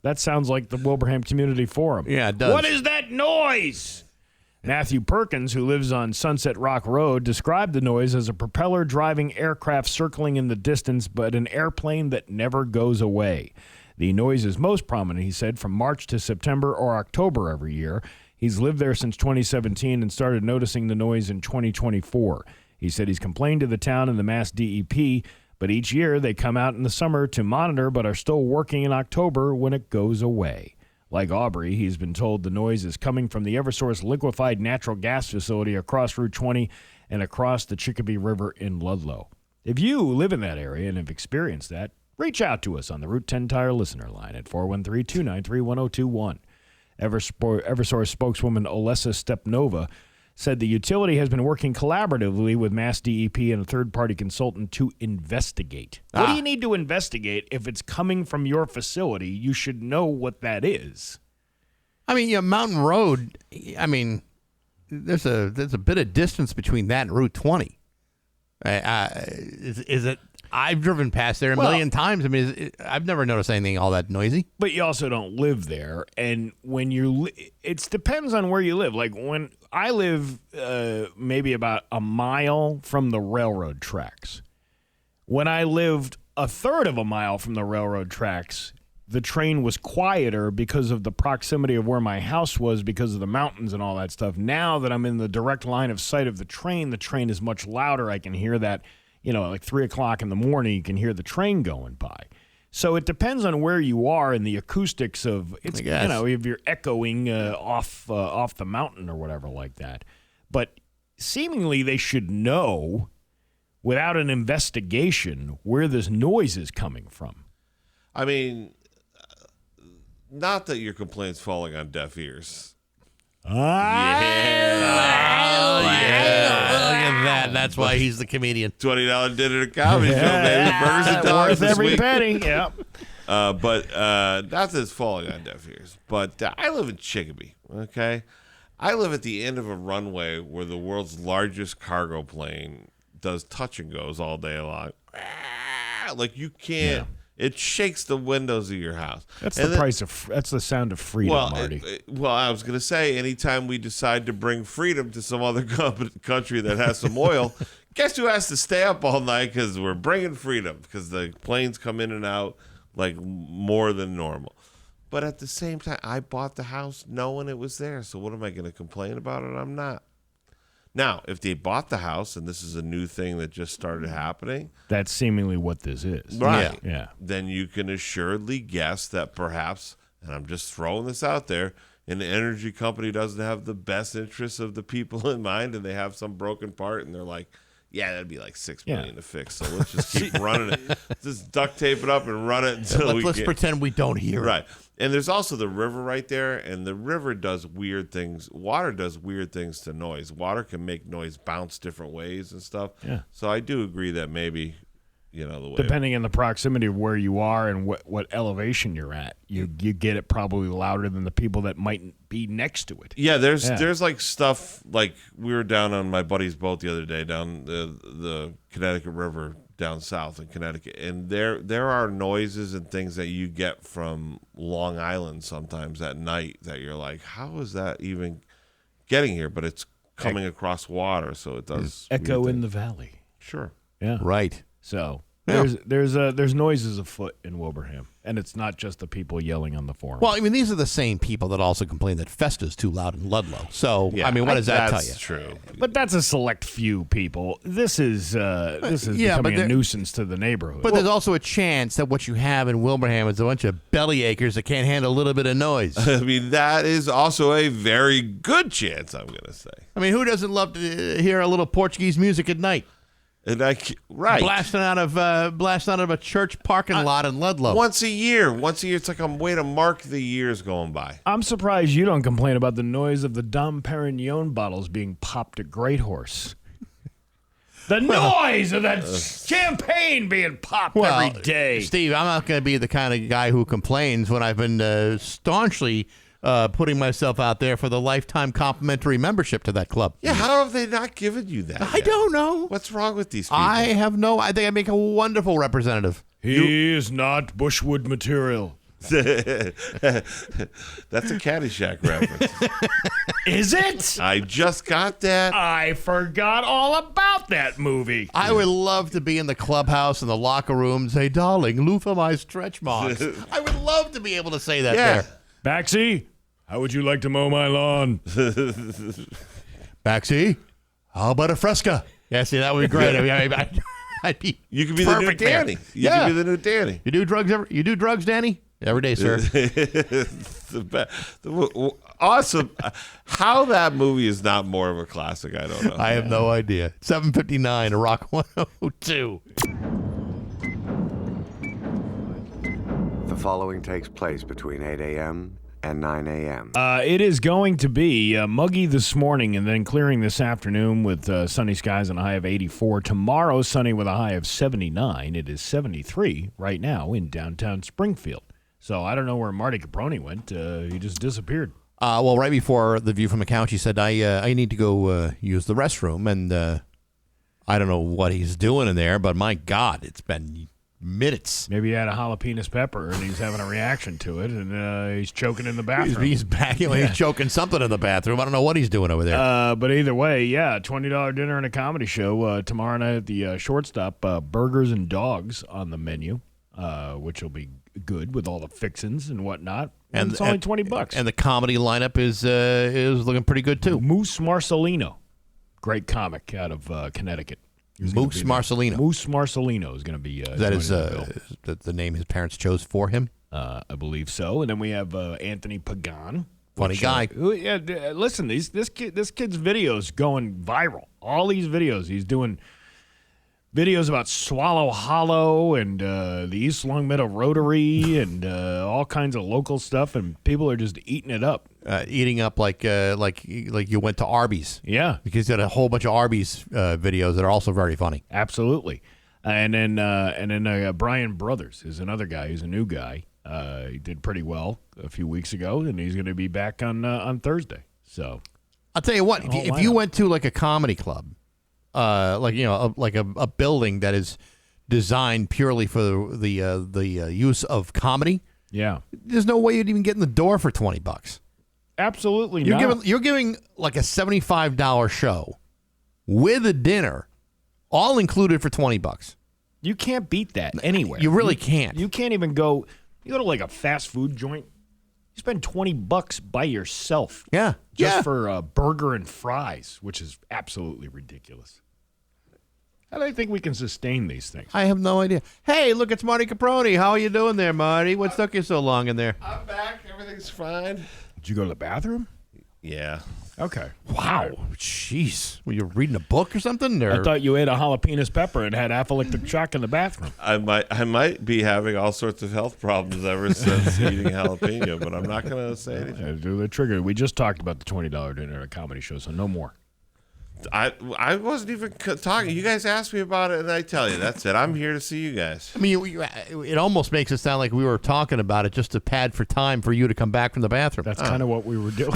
That sounds like the Wilbraham Community Forum. Yeah, it does. What is that noise? Matthew Perkins, who lives on Sunset Rock Road, described the noise as a propeller-driving aircraft circling in the distance, but an airplane that never goes away. The noise is most prominent, he said, from March to September or October every year. He's lived there since 2017 and started noticing the noise in 2024. He said he's complained to the town and the Mass DEP, but each year they come out in the summer to monitor but are still working in October when it goes away. Like Aubrey, he's been told the noise is coming from the Eversource liquefied natural gas facility across Route 20 and across the Chicopee River in Ludlow. If you live in that area and have experienced that, reach out to us on the Route 10 Tire listener line at 413-293-1021. Eversource spokeswoman Olesa Stepnova said the utility has been working collaboratively with Mass DEP and a third-party consultant to investigate. What do you need to investigate if it's coming from your facility? You should know what that is. I mean, Mountain Road, I mean, there's a bit of distance between that and Route 20. Is it? I've driven past there a million times. I mean, I've never noticed anything all that noisy. But you also don't live there, and when it depends on where you live. Like when I live maybe about a mile from the railroad tracks. When I lived a third of a mile from the railroad tracks, the train was quieter because of the proximity of where my house was because of the mountains and all that stuff. Now that I'm in the direct line of sight of the train is much louder. I can hear that. Like 3 o'clock in the morning, you can hear the train going by. So it depends on where you are and the acoustics of it's. If you're echoing off the mountain or whatever like that. But seemingly they should know, without an investigation, where this noise is coming from. I mean, not that your complaint's falling on deaf ears. Yeah. Look at that. That's why he's the comedian. $20 dinner at Comedy Show, baby. Burgers and dollars worth every week. penny. Yep. But not that it's falling on deaf ears. But I live in Chicopee, okay? I live at the end of a runway where the world's largest cargo plane does touch and goes all day long. Like you can't. Yeah. It shakes the windows of your house. That's that's the sound of freedom, Marty. Well, I was going to say, anytime we decide to bring freedom to some other country that has some oil, guess who has to stay up all night because we're bringing freedom because the planes come in and out like more than normal. But at the same time, I bought the house knowing it was there. So what am I going to complain about it? I'm not. Now, if they bought the house, and this is a new thing that just started happening. That's seemingly what this is. Right. Yeah. Then you can assuredly guess that perhaps, and I'm just throwing this out there, an energy company doesn't have the best interests of the people in mind, and they have some broken part, and they're like, yeah, that'd be like $6 million to fix. So let's just keep running it. Just duct tape it up and run it until let's pretend we don't hear it. Right. And there's also the river right there, and the river does weird things. Water does weird things to noise. Water can make noise bounce different ways and stuff. Yeah. So I do agree that maybe, the way depending on the proximity of where you are and what elevation you're at, you get it probably louder than the people that might be next to it. Yeah, there's like stuff like we were down on my buddy's boat the other day down the Connecticut River down south in Connecticut, and there are noises and things that you get from Long Island sometimes at night that you're like, how is that even getting here? But it's coming across water, so it does echo in the valley. Sure. Yeah. Right. So There's noises afoot in Wilbraham, and it's not just the people yelling on the forum. Well, I mean, these are the same people that also complain that Festa's too loud in Ludlow. So, I mean, what does that tell you? That's true. But that's a select few people. This is becoming a nuisance to the neighborhood. But there's also a chance that what you have in Wilbraham is a bunch of belly achers that can't handle a little bit of noise. I mean, that is also a very good chance, I'm going to say. I mean, who doesn't love to hear a little Portuguese music at night? And Blasting out of a church parking lot in Ludlow. Once a year, it's like a way to mark the years going by. I'm surprised you don't complain about the noise of the Dom Perignon bottles being popped at Great Horse. The noise of that champagne being popped every day. Steve, I'm not going to be the kind of guy who complains when I've been staunchly putting myself out there for the lifetime complimentary membership to that club. Yeah, how have they not given you that? I don't know. What's wrong with these people? I think I make a wonderful representative. He is not Bushwood material. That's a Caddyshack reference. Is it? I just got that. I forgot all about that movie. I would love to be in the clubhouse and the locker room and say, darling, loofah my stretch marks. I would love to be able to say that there. Baxie, how would you like to mow my lawn? Baxie, how about a Fresca? Yeah, see, that would be great. I'd be You could be the new perfect Danny. there. You could be the new Danny. You do drugs, Danny? Every day, sir. Awesome. How that movie is not more of a classic, I don't know. I have no idea. 7:59 to Rock 102. The following takes place between 8 a.m. and 9 a.m. It is going to be muggy this morning and then clearing this afternoon with sunny skies and a high of 84. Tomorrow, sunny with a high of 79. It is 73 right now in downtown Springfield. So I don't know where Marty Caproni went. He just disappeared. Well, right before the view from the couch, he said, I need to go use the restroom. And I don't know what he's doing in there, but my God, it's been minutes. Maybe he had a jalapeno pepper and he's having a reaction to it, and he's choking in the bathroom. He's back. He's choking something in the bathroom. I don't know what he's doing over there. But either way, $20 dinner and a comedy show tomorrow night at the Shortstop. Burgers and dogs on the menu, which will be good with all the fixins and whatnot. And it's only $20. And the comedy lineup is looking pretty good too. Moose Marcelino, great comic out of Connecticut. Moose Marcelino. Moose Marcelino is going to be. That is the name his parents chose for him? I believe so. And then we have Anthony Pagan. Funny guy. Listen, this kid's videos going viral. All these videos, he's doing videos about Swallow Hollow and the East Long Meadow Rotary and all kinds of local stuff, and people are just eating it up. Eating up like you went to Arby's. Yeah. Because you had a whole bunch of Arby's videos that are also very funny. Absolutely. And then Brian Brothers is another guy. He's a new guy. He did pretty well a few weeks ago, and he's going to be back on Thursday. So I'll tell you what, if you went to like a comedy club, like a building that is designed purely for the use of comedy, there's no way you'd even get in the door for $20. Absolutely not. You're giving like a $75 show with a dinner, all included for $20. You can't beat that anywhere. You really can't. You can't even go. You go to like a fast food joint. You spend $20 by yourself. Yeah, just for a burger and fries, which is absolutely ridiculous. How do I think we can sustain these things? I have no idea. Hey, look, it's Marty Caproni. How are you doing there, Marty? What took you so long in there? I'm back. Everything's fine. Did you go to the bathroom? Yeah. Okay. Wow. Jeez. Were you reading a book or something? Or? I thought you ate a jalapeno pepper and had apoplectic shock in the bathroom. I might be having all sorts of health problems ever since eating jalapeno, but I'm not going to say anything. Do the trigger. We just talked about the $20 dinner at a comedy show, so no more. I wasn't even talking. You guys asked me about it, and I tell you, that's it. I'm here to see you guys. I mean, it almost makes it sound like we were talking about it just to pad for time for you to come back from the bathroom. That's kind of what we were doing.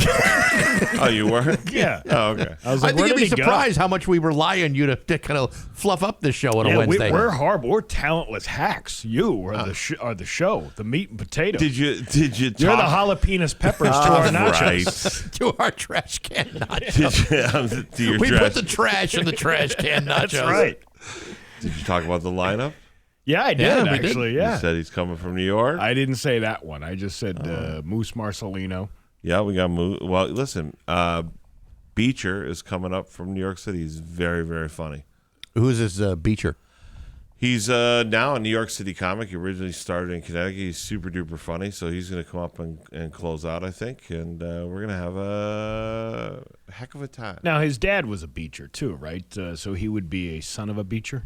Oh, you were? Yeah. Oh, okay. I was like, I think you'd be surprised how much we rely on you to kind of fluff up this show on a Wednesday. We're horrible. We're talentless hacks. You are the show, the meat and potatoes. Did you? You're the jalapenos peppers to our nachos. Right. To our trash can nachos. We put the trash in the trash can nachos. That's right. Did you talk about the lineup? Yeah, I did, Yeah, we did. actually. You Yeah. said he's coming from New York. I didn't say that one. I just said Moose Marcelino. Yeah, we got moved. Well, listen, Beecher is coming up from New York City. He's very, very funny. Who's this Beecher? He's now a New York City comic. He originally started in Connecticut. He's super duper funny, so he's going to come up and close out, I think, and we're going to have a heck of a time. Now, his dad was a Beecher, too, right? So he would be a son of a Beecher?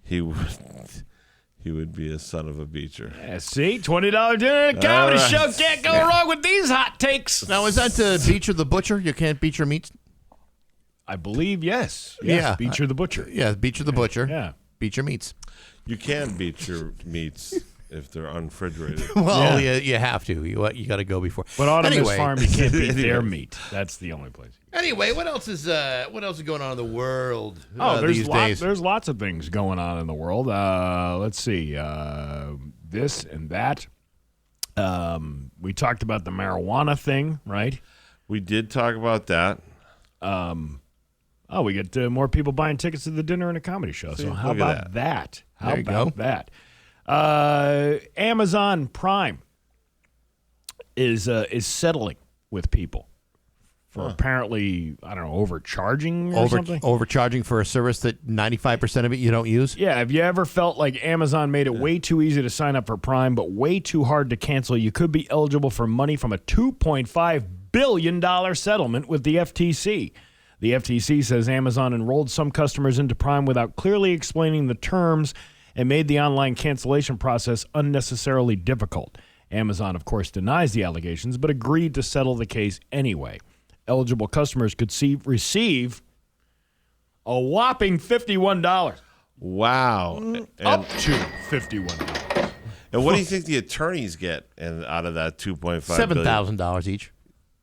He would be a son of a Beecher. Yeah, see? $20 dinner at a comedy right. show. Can't go wrong with these hot takes. Now, is that Beecher the Butcher? You can't Beecher meats? I believe, yes. Yeah. Beecher the Butcher. Yeah, Beecher the Butcher. Yeah. Beecher meats. You can beat your meats if they're unrefrigerated. Well, you have to. You got to go before. But on anyway, this farm, you can't beat their meat. That's the only place. Anyway, what else is going on in the world There's these days? There's lots of things going on in the world. Let's see. This and that. We talked about the marijuana thing, right? We did talk about that. We get more people buying tickets to the dinner and a comedy show. So how look at about that? How There you about go. that? Amazon Prime is settling with people for apparently, I don't know, overcharging or something. Overcharging for a service that 95% of it you don't use? Yeah, have you ever felt like Amazon made it way too easy to sign up for Prime, but way too hard to cancel? You could be eligible for money from a $2.5 billion settlement with the FTC. The FTC says Amazon enrolled some customers into Prime without clearly explaining the terms and made the online cancellation process unnecessarily difficult. Amazon, of course, denies the allegations, but agreed to settle the case anyway. Eligible customers could receive a whopping $51. Wow. Up to $51. And what do you think the attorneys get out of that $2.5 billion? $7,000 each.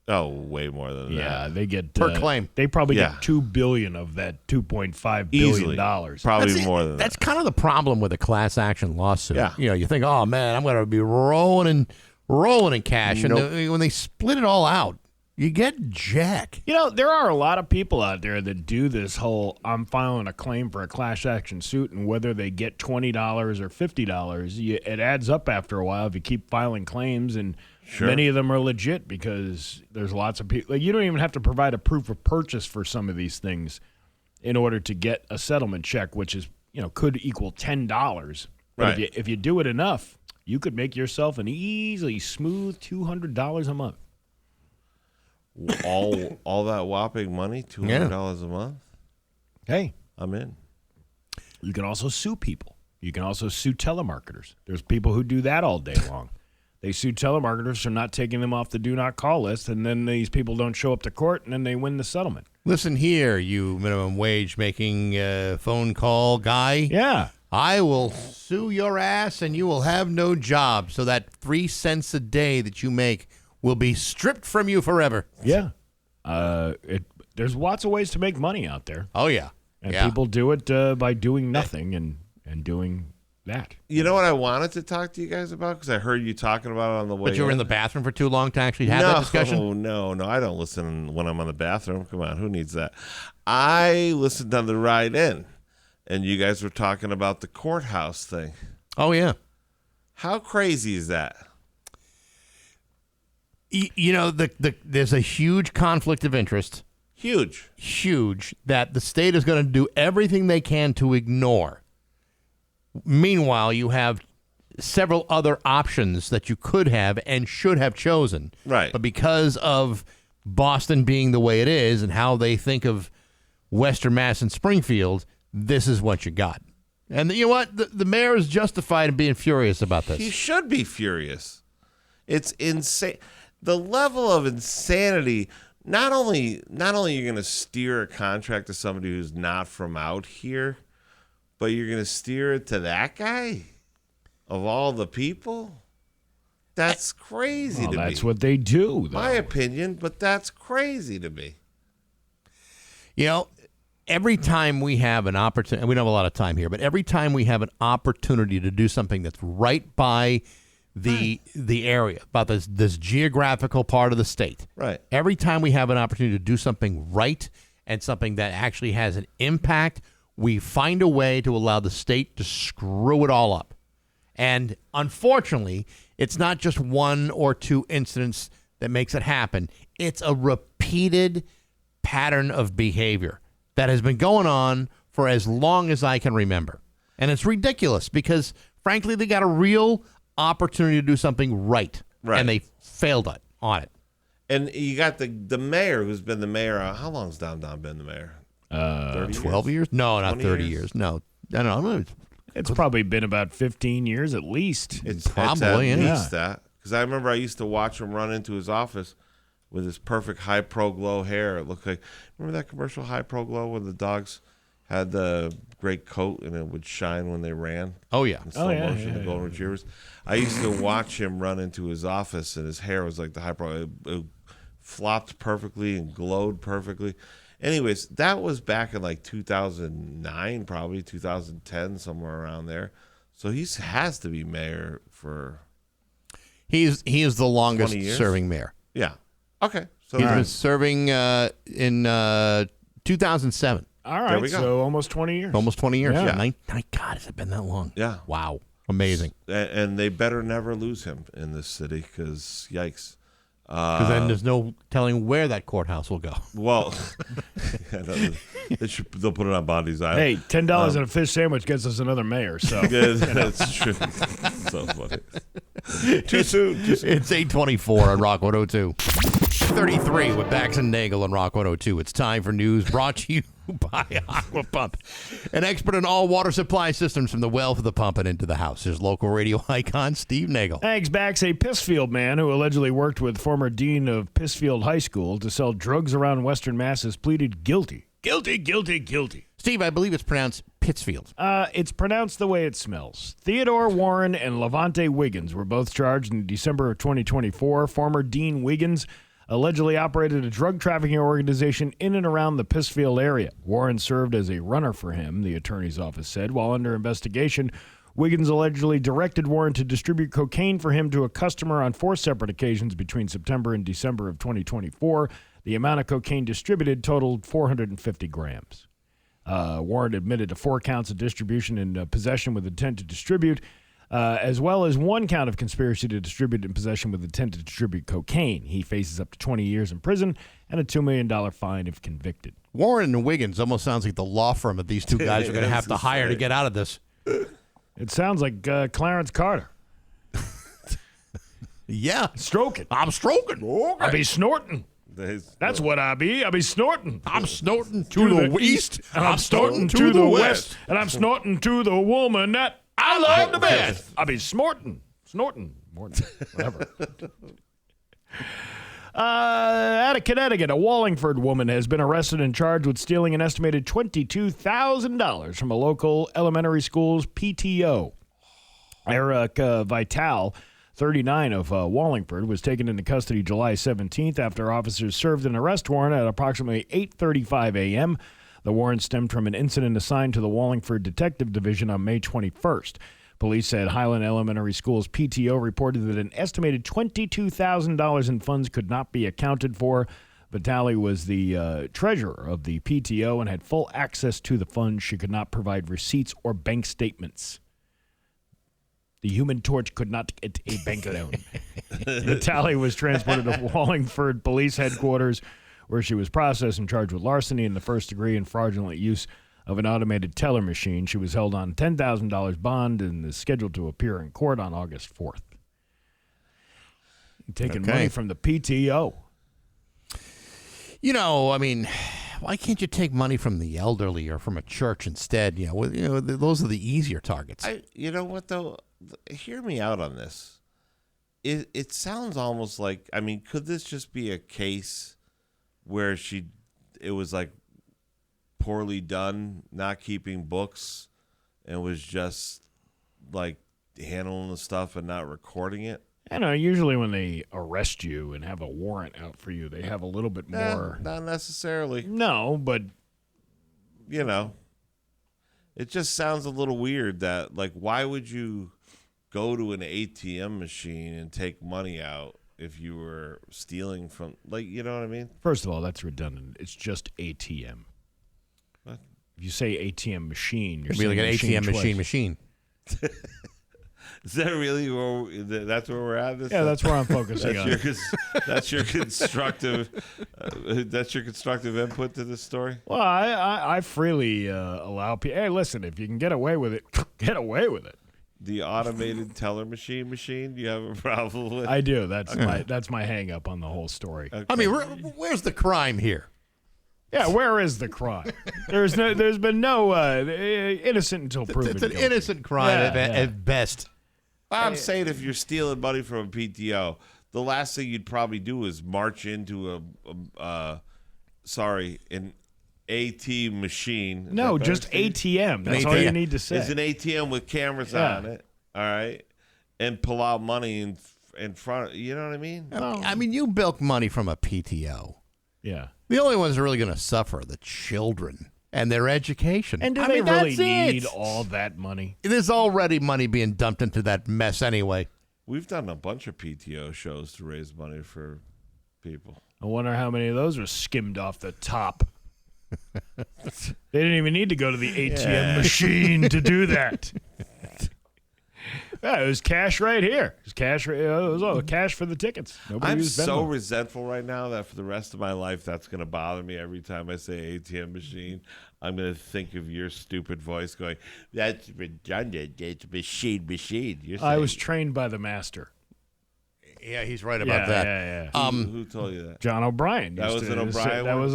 Oh, way more than that. Yeah, they get Per claim. They probably Yeah. get $2 billion of that $2.5 Easily. billion. Probably more than That's that. kind of the problem with a class action lawsuit. Yeah. You think, oh man, I'm going to be rolling in cash, Nope. and when they split it all out, you get jack. There are a lot of people out there that do this whole I'm filing a claim for a class action suit, and whether they get $20 or $50, it adds up after a while if you keep filing claims, and many of them are legit because there's lots of people. Like, you don't even have to provide a proof of purchase for some of these things in order to get a settlement check, which is could equal $10. But Right. if you do it enough, you could make yourself an easily smooth $200 a month. All that whopping money, $200 a month? Hey, I'm in. you can also sue people. You can also sue telemarketers. There's people who do that all day long. They sue telemarketers for not taking them off the do not call list, and then these people don't show up to court, and then they win the settlement. Listen here, you minimum wage making phone call guy. Yeah. I will sue your ass, and you will have no job. So that 3 cents a day that you make will be stripped from you forever. Yeah. There's lots of ways to make money out there. Oh yeah, And yeah. people do it by doing nothing and doing that. You know what I wanted to talk to you guys about? Because I heard you talking about it on the way But you were in the bathroom for too long to actually have that discussion? No. I don't listen when I'm on the bathroom. Come on, who needs that? I listened on the ride in, and you guys were talking about the courthouse thing. Oh yeah. How crazy is that? There's a huge conflict of interest. Huge that the state is going to do everything they can to ignore. Meanwhile, you have several other options that you could have and should have chosen. Right. But because of Boston being the way it is and how they think of Western Mass and Springfield, this is what you got. And you know what? The mayor is justified in being furious about this. He should be furious. It's insane. The level of insanity. Not only are you going to steer a contract to somebody who's not from out here, but you're going to steer it to that guy of all the people? That's crazy to me. That's what they do, though. My opinion, but that's crazy to me. Every time we have an opportunity, and we don't have a lot of time here, but every time we have an opportunity to do something that's right by the area, about this geographical part of the state. Right. Every time we have an opportunity to do something right and something that actually has an impact, we find a way to allow the state to screw it all up. And unfortunately, it's not just one or two incidents that makes it happen. It's a repeated pattern of behavior that has been going on for as long as I can remember. And it's ridiculous because, frankly, they got a real opportunity to do something right. And they failed on it. And you got the mayor who's been the mayor. How long's Don been the mayor? 12 years? No, not 30 years. No. I don't know. It's probably been about 15 years at least. It's probably at least that. Because I remember I used to watch him run into his office with his perfect high pro glow hair. It looked like, remember that commercial, High Pro Glow, when the dogs had the great coat and it would shine when they ran? Oh, yeah. In slow motion, the golden retrievers. I used to watch him run into his office, and his hair was like the High Pro. It flopped perfectly and glowed perfectly. Anyways, that was back in like 2009, probably 2010, somewhere around there. So he has to be mayor for. He is the longest serving mayor. Yeah. Okay. So he's been serving in 2007. All right. So almost 20 years. Almost 20 years. Yeah. My God, has it been that long? Yeah. Wow. Amazing. And they better never lose him in this city because yikes. Because then there's no telling where that courthouse will go. Well, they'll put it on Bondi's Island. Hey, $10 and a fish sandwich gets us another mayor. So yeah, that's true. So funny. Too soon. It's 8:24 on Rock 102. 33 with Bax and Nagle on Rock 102. It's time for news brought to you by Aqua Pump, an expert in all water supply systems from the well to the pump and into the house. Here's local radio icon Steve Nagle. Thanks, Bax. A Pissfield man who allegedly worked with former dean of Pissfield High School to sell drugs around Western Mass has pleaded guilty. Guilty. Steve, I believe it's pronounced Pittsfield. It's pronounced the way it smells. Theodore Warren and Levante Wiggins were both charged in December of 2024. Former Dean Wiggins allegedly operated a drug trafficking organization in and around the Pissfield area. Warren served as a runner for him, the attorney's office said. While under investigation, Wiggins allegedly directed Warren to distribute cocaine for him to a customer on 4 separate occasions between September and December of 2024. The amount of cocaine distributed totaled 450 grams. Warren admitted to 4 counts of distribution and possession with intent to distribute, as well as 1 count of conspiracy to distribute in possession with intent to distribute cocaine. He faces up to 20 years in prison and a $2 million fine if convicted. Warren and Wiggins almost sounds like the law firm that these two guys are going to have to hire to get out of this. It sounds like Clarence Carter. Yeah. Stroking. I'm stroking. Okay. I be snorting. That's what I be. I be snorting. I'm snorting to the east. And I'm snorting to the west. And I'm snorting to the woman that I love the best. I be snorting, whatever. Out of Connecticut, a Wallingford woman has been arrested and charged with stealing an estimated $22,000 from a local elementary school's PTO. Eric Vital, 39 of Wallingford, was taken into custody July 17th after officers served an arrest warrant at approximately 8:35 a.m. The warrant stemmed from an incident assigned to the Wallingford Detective Division on May 21st. Police said Highland Elementary School's PTO reported that an estimated $22,000 in funds could not be accounted for. Vitale was the treasurer of the PTO and had full access to the funds. She could not provide receipts or bank statements. The Human Torch could not get a bank loan. Vitale was transported to Wallingford Police Headquarters, where she was processed and charged with larceny in the first degree and fraudulent use of an automated teller machine. She was held on $10,000 bond and is scheduled to appear in court on August 4th. Taking money from the PTO. You know, I mean, why can't you take money from the elderly or from a church instead? Those are the easier targets. You know what, though? Hear me out on this. It sounds almost like, I mean, could this just be a case where it was like poorly done, not keeping books, and was just like handling the stuff and not recording it? I know, usually when they arrest you and have a warrant out for you, they have a little bit more. Not necessarily. No, but you know, it just sounds a little weird that, like, why would you go to an ATM machine and take money out if you were stealing from, like, you know what I mean? First of all, that's redundant. It's just ATM. What? If you say ATM machine, you're It'd be like an saying ATM twice. machine. Is that really that's where we're at? Yeah, that's where I'm focusing on. That's your constructive. That's your constructive input to this story. Well, I freely allow people. Hey, listen, if you can get away with it, get away with it. The automated teller machine. Do you have a problem with? I do. That's my hang up on the whole story. Okay. I mean, where's the crime here? Yeah, where is the crime? There's been no innocent until proven It's an guilty. innocent crime Yeah. at best. I'm saying if you're stealing money from a PTO, the last thing you'd probably do is march into an AT machine. Is No, that just better, Steve? ATM. That's all you need to say. It's an ATM with cameras Yeah. on it. All right, and pull out money in front. You know what I mean? I mean, you bilk money from a PTO. Yeah. The only ones that are really going to suffer are the children and their education. And do I they mean, really that's need it. all that money? There's already money being dumped into that mess anyway. We've done a bunch of PTO shows to raise money for people. I wonder how many of those were skimmed off the top. They didn't even need to go to the ATM machine to do that. Yeah, it was cash right here. It was cash. It was all cash for the tickets. Nobody I'm used Venmo. so resentful right now that for the rest of my life, that's going to bother me every time I say ATM machine. I'm going to think of your stupid voice going, "That's redundant. It's machine. You're I saying- was trained by the master. Yeah, he's right about that. Yeah. Who told you that? John O'Brien. That used was to an say- O'Brien That word? was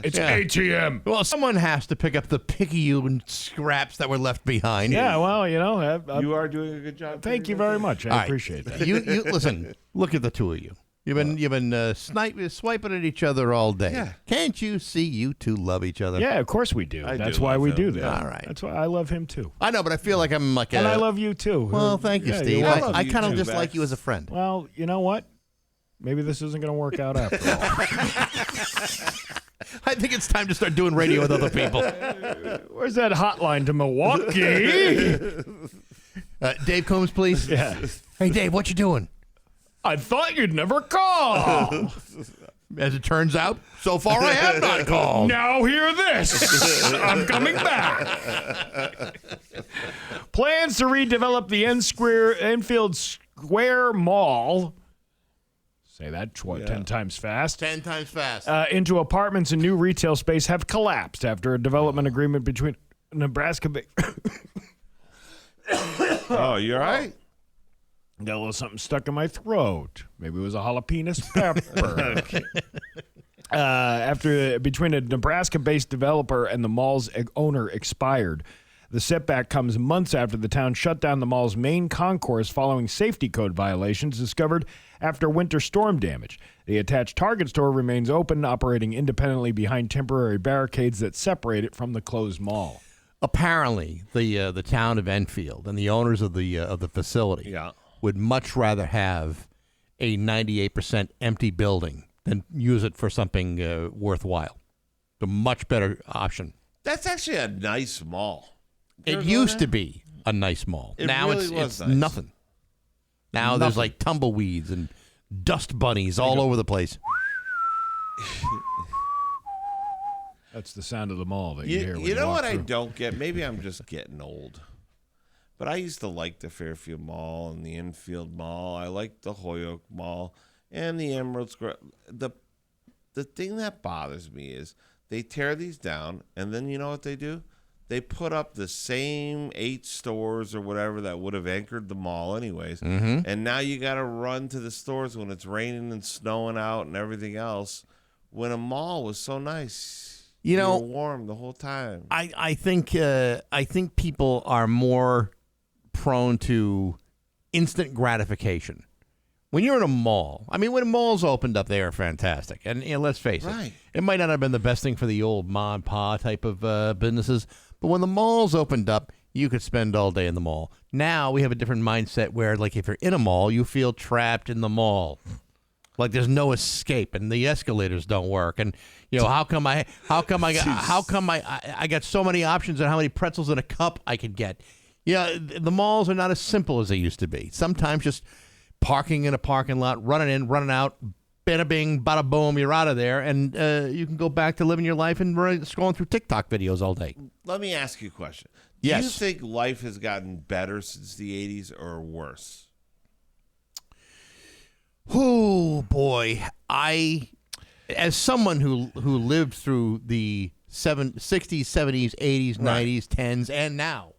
it's Yeah. ATM. Well, someone has to pick up the picayune scraps that were left behind. Yeah, well, You are doing a good job. thank you very much. All I right. appreciate that. You listen. Look at the two of you. You've been swiping at each other all day. Yeah. Can't you see you two love each other? Yeah, of course we do. I That's do why love we him. do that. All right. That's why I love him too. I know, but I feel like I'm like And I love you too. Well, thank you, Yeah, Steve. you're I welcome. love I you kind of too, just like Bax. you as a friend. Well, you know what? Maybe this isn't going to work out after all. I think it's time to start doing radio with other people. Where's that hotline to Milwaukee? Dave Combs, please. Yeah. Hey, Dave, what you doing? I thought you'd never call. As it turns out, so far I have not called. Now hear this. I'm coming back. Plans to redevelop the Enfield Square Mall. Say that 10 times fast. 10 times fast. Into apartments and new retail space have collapsed after a development agreement between Nebraska. Oh, you're right. Got a little something stuck in my throat. Maybe it was a jalapeno pepper. Between a Nebraska-based developer and the mall's owner expired. The setback comes months after the town shut down the mall's main concourse following safety code violations discovered after winter storm damage. The attached Target store remains open, operating independently behind temporary barricades that separate it from the closed mall. Apparently, the town of Enfield and the owners of the facility would much rather have a 98% empty building than use it for something worthwhile. The much better option. That's actually a nice mall. It used to be a nice mall. It Now really it's was nice. nothing. Now there's like tumbleweeds and dust bunnies all over the place. That's the sound of the mall that you hear when You know walk what I through. don't get? Maybe I'm just getting old. But I used to like the Fairfield Mall and the Enfield Mall. I liked the Holyoke Mall and the Emerald Square. The thing that bothers me is they tear these down, and then you know what they do? They put up the same 8 stores or whatever that would have anchored the mall anyways. Mm-hmm. And now you got to run to the stores when it's raining and snowing out and everything else, when a mall was so nice. You know, were warm the whole time. I think people are more prone to instant gratification. When you're in a mall, I mean, when malls opened up, they are fantastic. And let's face it, it might not have been the best thing for the old ma and pa type of businesses, but when the malls opened up, you could spend all day in the mall. Now we have a different mindset where, like, if you're in a mall, you feel trapped in the mall. Like there's no escape, and the escalators don't work, and how come I got so many options on how many pretzels in a cup I could get. The malls are not as simple as they used to be. Sometimes just parking in a parking lot, running in, running out, bada bing, bada boom, you're out of there, and you can go back to living your life and scrolling through TikTok videos all day. Let me ask you a question. Do Yes. you think life has gotten better since the 80s or worse? Oh boy, as someone who lived through the 60s, 70s, 80s, 90s, 10s, and now,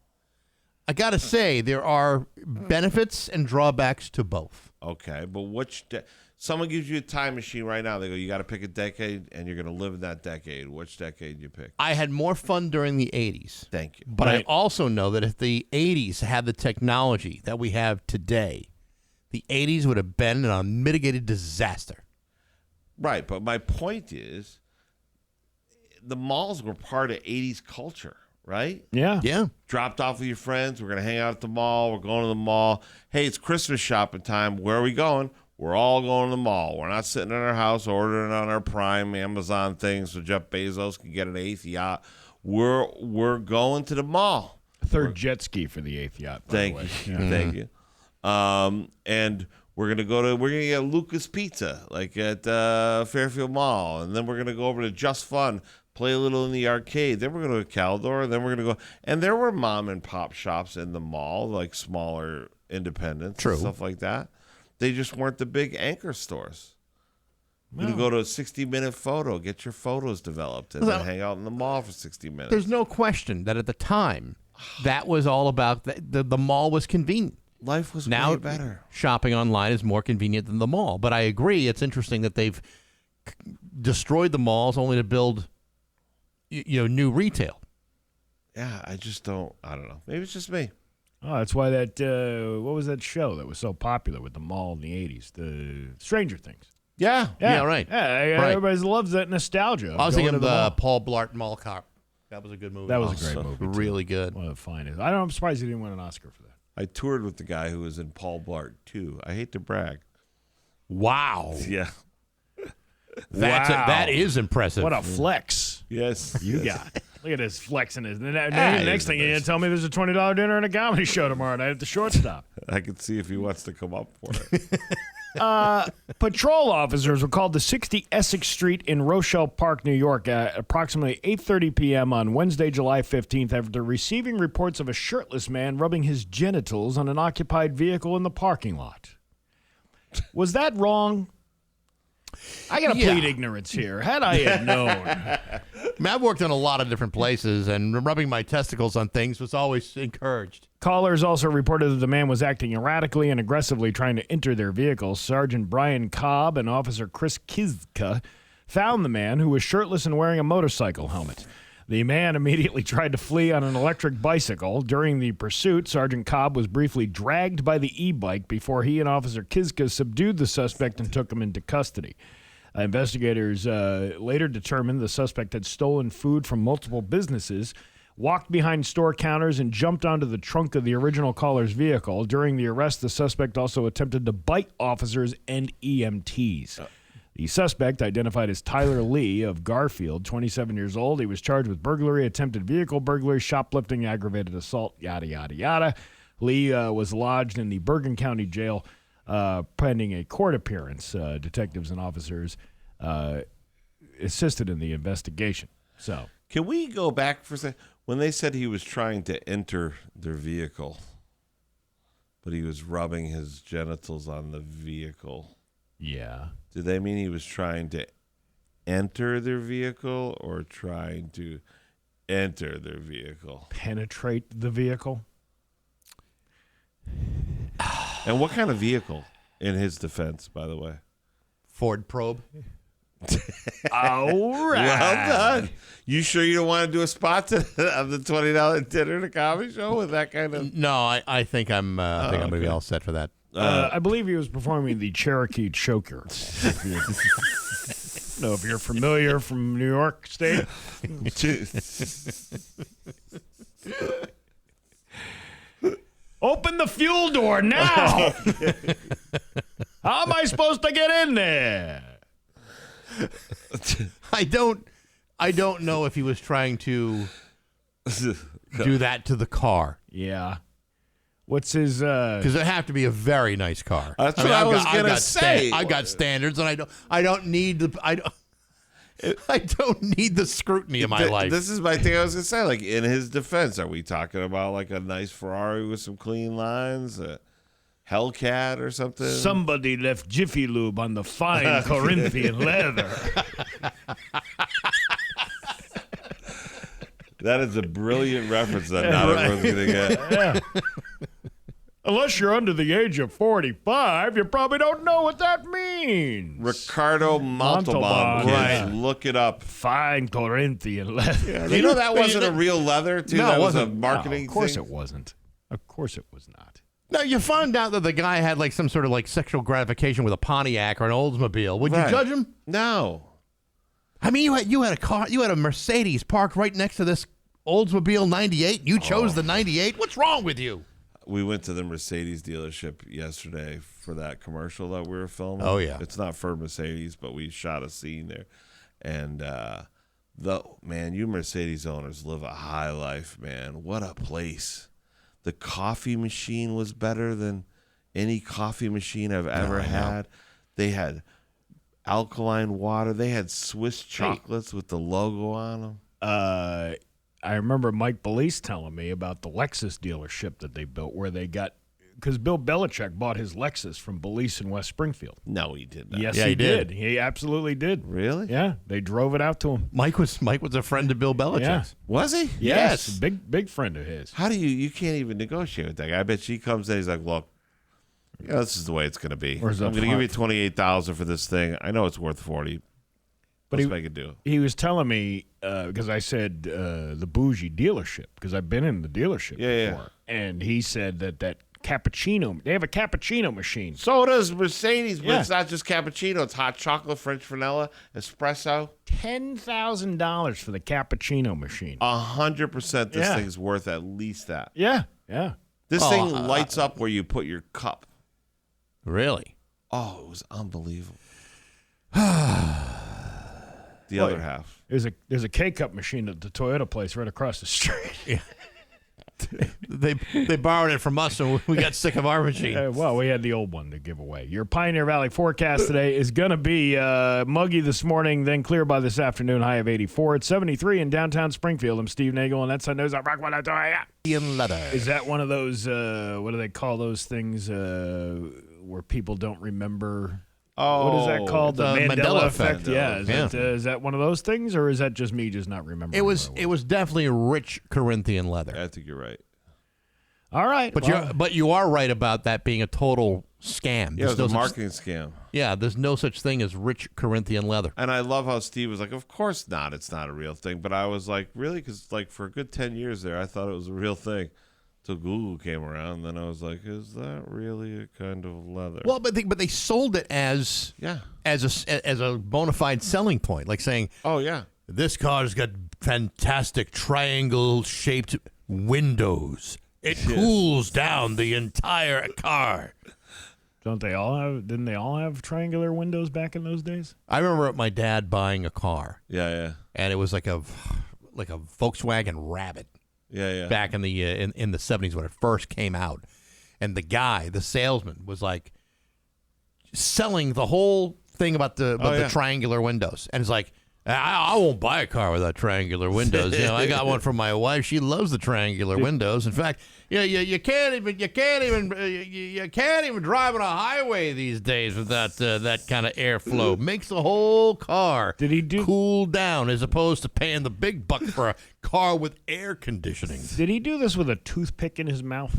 I gotta say there are benefits and drawbacks to both. Okay, but someone gives you a time machine right now. They go, you got to pick a decade, and you're going to live in that decade. Which decade you pick? I had more fun during the 80s. Thank you. But I also know that if the 80s had the technology that we have today, the 80s would have been an unmitigated disaster. Right, but my point is, the malls were part of 80s culture, right? Yeah. Yeah. Dropped off with your friends. We're going to hang out at the mall. We're going to the mall. Hey, it's Christmas shopping time. Where are we going? We're all going to the mall. We're not sitting in our house ordering on our Prime Amazon thing so Jeff Bezos can get an 8th yacht. We're going to the mall. Third jet ski for the 8th yacht, by Thank the way. you. Yeah. Thank you. And we're gonna get Lucas Pizza, like at Fairfield Mall, and then we're gonna go over to Just Fun, play a little in the arcade. Then we're gonna go to Caldor, and then we're gonna go. And there were mom and pop shops in the mall, like smaller independents, True. and stuff like that. They just weren't the big anchor stores. You could go to a 60-minute photo, get your photos developed, and then hang out in the mall for 60 minutes. There's no question that at the time, that was all about the mall was convenient. Life was Now way better. Shopping online is more convenient than the mall. But I agree, it's interesting that they've destroyed the malls only to build, new retail. Yeah, I don't know. Maybe it's just me. Oh, that's why that, what was that show that was so popular with the mall in the 80s? The Stranger Things. Yeah. Yeah, right. Yeah, Right. everybody loves that nostalgia. I was going thinking to of mall. Paul Blart Mall Cop. That was a good movie. That was a great movie, too. Really good. One of the finest. I'm surprised he didn't win an Oscar for that. I toured with the guy who was in Paul Blart too. I hate to brag. Wow. Yeah. That is impressive. What a flex Yes. you yes. got. Look at this flexing. And then it next is thing the you best. tell me there's a $20 dinner and a comedy show tomorrow night at the Shortstop. I can see if he wants to come up for it. Patrol officers were called to 60 Essex Street in Rochelle Park, New York at approximately 8:30 p.m. on Wednesday, July 15th after receiving reports of a shirtless man rubbing his genitals on an occupied vehicle in the parking lot. Was that wrong? I got to plead ignorance here. Had I had known. I mean, I've worked in a lot of different places, and rubbing my testicles on things was always encouraged. Callers also reported that the man was acting erratically and aggressively trying to enter their vehicle. Sergeant Brian Cobb and Officer Chris Kizka found the man, who was shirtless and wearing a motorcycle helmet. The man immediately tried to flee on an electric bicycle. During the pursuit, Sergeant Cobb was briefly dragged by the e-bike before he and Officer Kizka subdued the suspect and took him into custody. Investigators later determined the suspect had stolen food from multiple businesses, walked behind store counters, and jumped onto the trunk of the original caller's vehicle. During the arrest, the suspect also attempted to bite officers and EMTs. The suspect, identified as Tyler Lee of Garfield, 27 years old, he was charged with burglary, attempted vehicle burglary, shoplifting, aggravated assault, yada, yada, yada. Lee was lodged in the Bergen County Jail pending a court appearance. Detectives and officers assisted in the investigation. So, Can we go back for a second? When they said he was trying to enter their vehicle, but he was rubbing his genitals on the vehicle, yeah. did they mean he was trying to enter their vehicle or trying to enter their vehicle? Penetrate the vehicle? And what kind of vehicle, in his defense, by the way? Ford Probe. All right. Well done. You sure you don't want to do a spot of the $20 dinner at a comedy show with that kind of? No, I think I'm going to be all set for that. I believe he was performing the Cherokee Choker. No, if you're familiar from New York State. Open the fuel door now. How am I supposed to get in there? I don't know if he was trying to do that to the car. Yeah. What's his? Because it have to be a very nice car. That's what I was gonna say. I got standards, and I don't need the I don't need the scrutiny of my life. This is my thing. I was gonna say, like, in his defense, are we talking about like a nice Ferrari with some clean lines, a Hellcat or something? Somebody left Jiffy Lube on the fine Corinthian leather. That is a brilliant reference that not everyone's gonna get. Yeah. Unless you're under the age of 45, you probably don't know what that means. Ricardo Montalban, Right. Look it up. Fine Corinthian leather. Yeah, you know that wasn't a real leather, too? No, that it was a wasn't. marketing Of course thing? it wasn't. Of course it was not. No, you found out that the guy had like some sort of like sexual gratification with a Pontiac or an Oldsmobile. Would Right. you judge him? No. I mean, you had a car, you had a Mercedes parked right next to this Oldsmobile 98. You chose the 98. What's wrong with you? We went to the Mercedes dealership yesterday for that commercial that we were filming. Oh, yeah. It's not for Mercedes, but we shot a scene there. And you Mercedes owners live a high life, man. What a place. The coffee machine was better than any coffee machine I've ever had. They had alkaline water. They had Swiss chocolates with the logo on them. I remember Mike Belize telling me about the Lexus dealership that they built where they got, because Bill Belichick bought his Lexus from Belize in West Springfield. No, he did not. Yes, Yeah, he he did. did. He absolutely did. Really? Yeah, they drove it out to him. Mike was a friend of Bill Belichick's. Yeah. Was he? Yes, big friend of his. How do you can't even negotiate with that guy? I bet she comes in, he's like, look, this is the way it's going to be. Where's I'm that going to give you front? $28,000 for this thing. I know it's worth $40. But Let's make it do. He was telling me, because I said the bougie dealership, because I've been in the dealership before. And he said that cappuccino, they have a cappuccino machine. So does Mercedes, but Yeah. it's not just cappuccino. It's hot chocolate, French vanilla, espresso. $10,000 for the cappuccino machine. 100% this Yeah. thing's worth at least that. Yeah. This thing lights up where you put your cup. Really? Oh, it was unbelievable. The other half. There's a K-Cup machine at the Toyota place right across the street. They borrowed it from us, and we got sick of our machine. Well, we had the old one to give away. Your Pioneer Valley forecast today is going to be muggy this morning, then clear by this afternoon, high of 84. It's 73 in downtown Springfield. I'm Steve Nagle, and that's on News on Rock 102. Ian Leather. Is that one of those, what do they call those things where people don't remember? Oh, What is that called? The the Mandela, Mandela effect. effect. Yeah. Yeah. Is that one of those things, or is that just me just not remembering? It was definitely a rich Corinthian leather. I think you're right. All right. But you are right about that being a total scam. Yeah, it was a There's marketing scam. Yeah, there's no such thing as rich Corinthian leather. And I love how Steve was like, of course not. It's not a real thing. But I was like, really? Because like for a good 10 years there, I thought it was a real thing. Till Google came around. Then I was like, is that really a kind of leather? Well, but they sold it as a bona fide selling point, like saying, oh, yeah. this car's got fantastic triangle-shaped windows. It cools down the entire car. Didn't they all have triangular windows back in those days? I remember my dad buying a car, Yeah. and it was like a Volkswagen Rabbit. Yeah. Back in the in the 70s when it first came out, and the salesman was like selling the whole thing about the triangular windows, and it's like, I won't buy a car without triangular windows. I got one from my wife. She loves the triangular windows. In fact, you can't even drive on a highway these days without that kind of airflow. Makes the whole car cool down as opposed to paying the big bucks for a car with air conditioning. Did he do this with a toothpick in his mouth?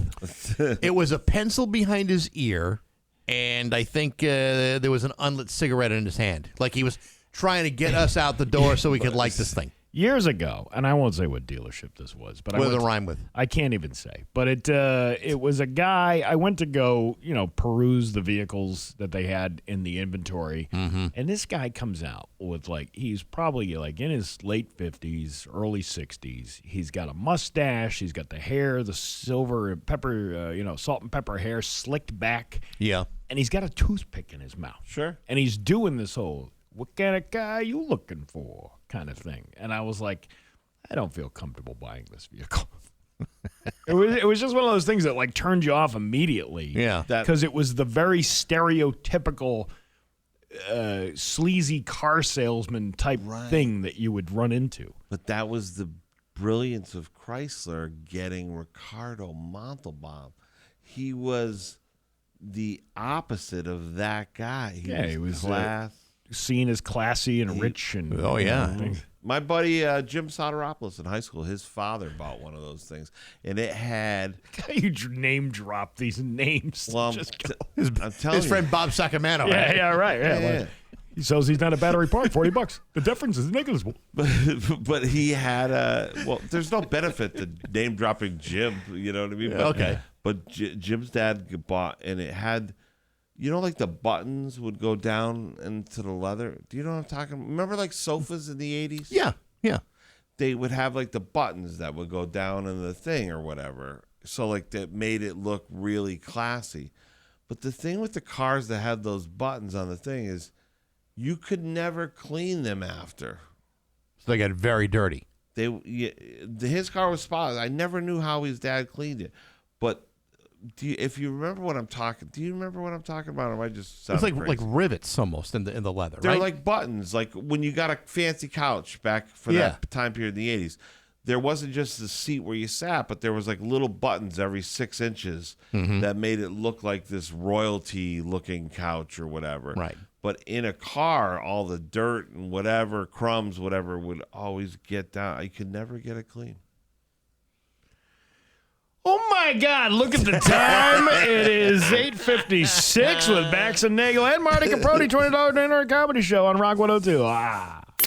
It was a pencil behind his ear, and I think there was an unlit cigarette in his hand, like he was trying to get us out the door so we could like this thing. Years ago, and I won't say what dealership this was, but What does it rhyme with? I can't even say. But it was a guy. I went to go, peruse the vehicles that they had in the inventory, and this guy comes out with he's probably in his late 50s, early 60s. He's got a mustache. He's got the hair, the silver and pepper, salt and pepper hair slicked back. Yeah, and he's got a toothpick in his mouth. Sure, and he's doing this whole, what kind of guy are you looking for kind of thing. And I was like, I don't feel comfortable buying this vehicle. It was just one of those things that like turned you off immediately. Yeah. Because it was the very stereotypical sleazy car salesman type thing that you would run into. But that was the brilliance of Chrysler getting Ricardo Montalban. He was the opposite of that guy. He was class. Seen as classy and rich. And Oh, yeah. My buddy Jim Soteropoulos in high school, his father bought one of those things, and it had. You name drop these names. Well, I'm telling His you. friend Bob Sacramento. Yeah, right. Yeah. Yeah. He sells these not a battery part, $40. The difference is negligible. But he had there's no benefit to name dropping Jim, you know what I mean? But, Okay. But Jim's dad bought, and it had, like the buttons would go down into the leather. Do you know what I'm talking about? Remember like sofas in the 80s? Yeah. They would have like the buttons that would go down in the thing or whatever. So like that made it look really classy. But the thing with the cars that had those buttons on the thing is you could never clean them after. So they got very dirty. His car was spotless. I never knew how his dad cleaned it. But if you remember what I'm talking, do you remember what I'm talking about? Or am I just It's like crazy? like rivets almost in the leather. They're right? like buttons. Like when you got a fancy couch back for that time period in the 80s, there wasn't just the seat where you sat, but there was like little buttons every 6 inches that made it look like this royalty-looking couch or whatever. Right. But in a car, all the dirt and whatever, crumbs, whatever, would always get down. You could never get it clean. Oh my God, look at the time. It is 8:56 with Bax and Nagle and Marty Caproni, $20 dinner and comedy show on Rock 102.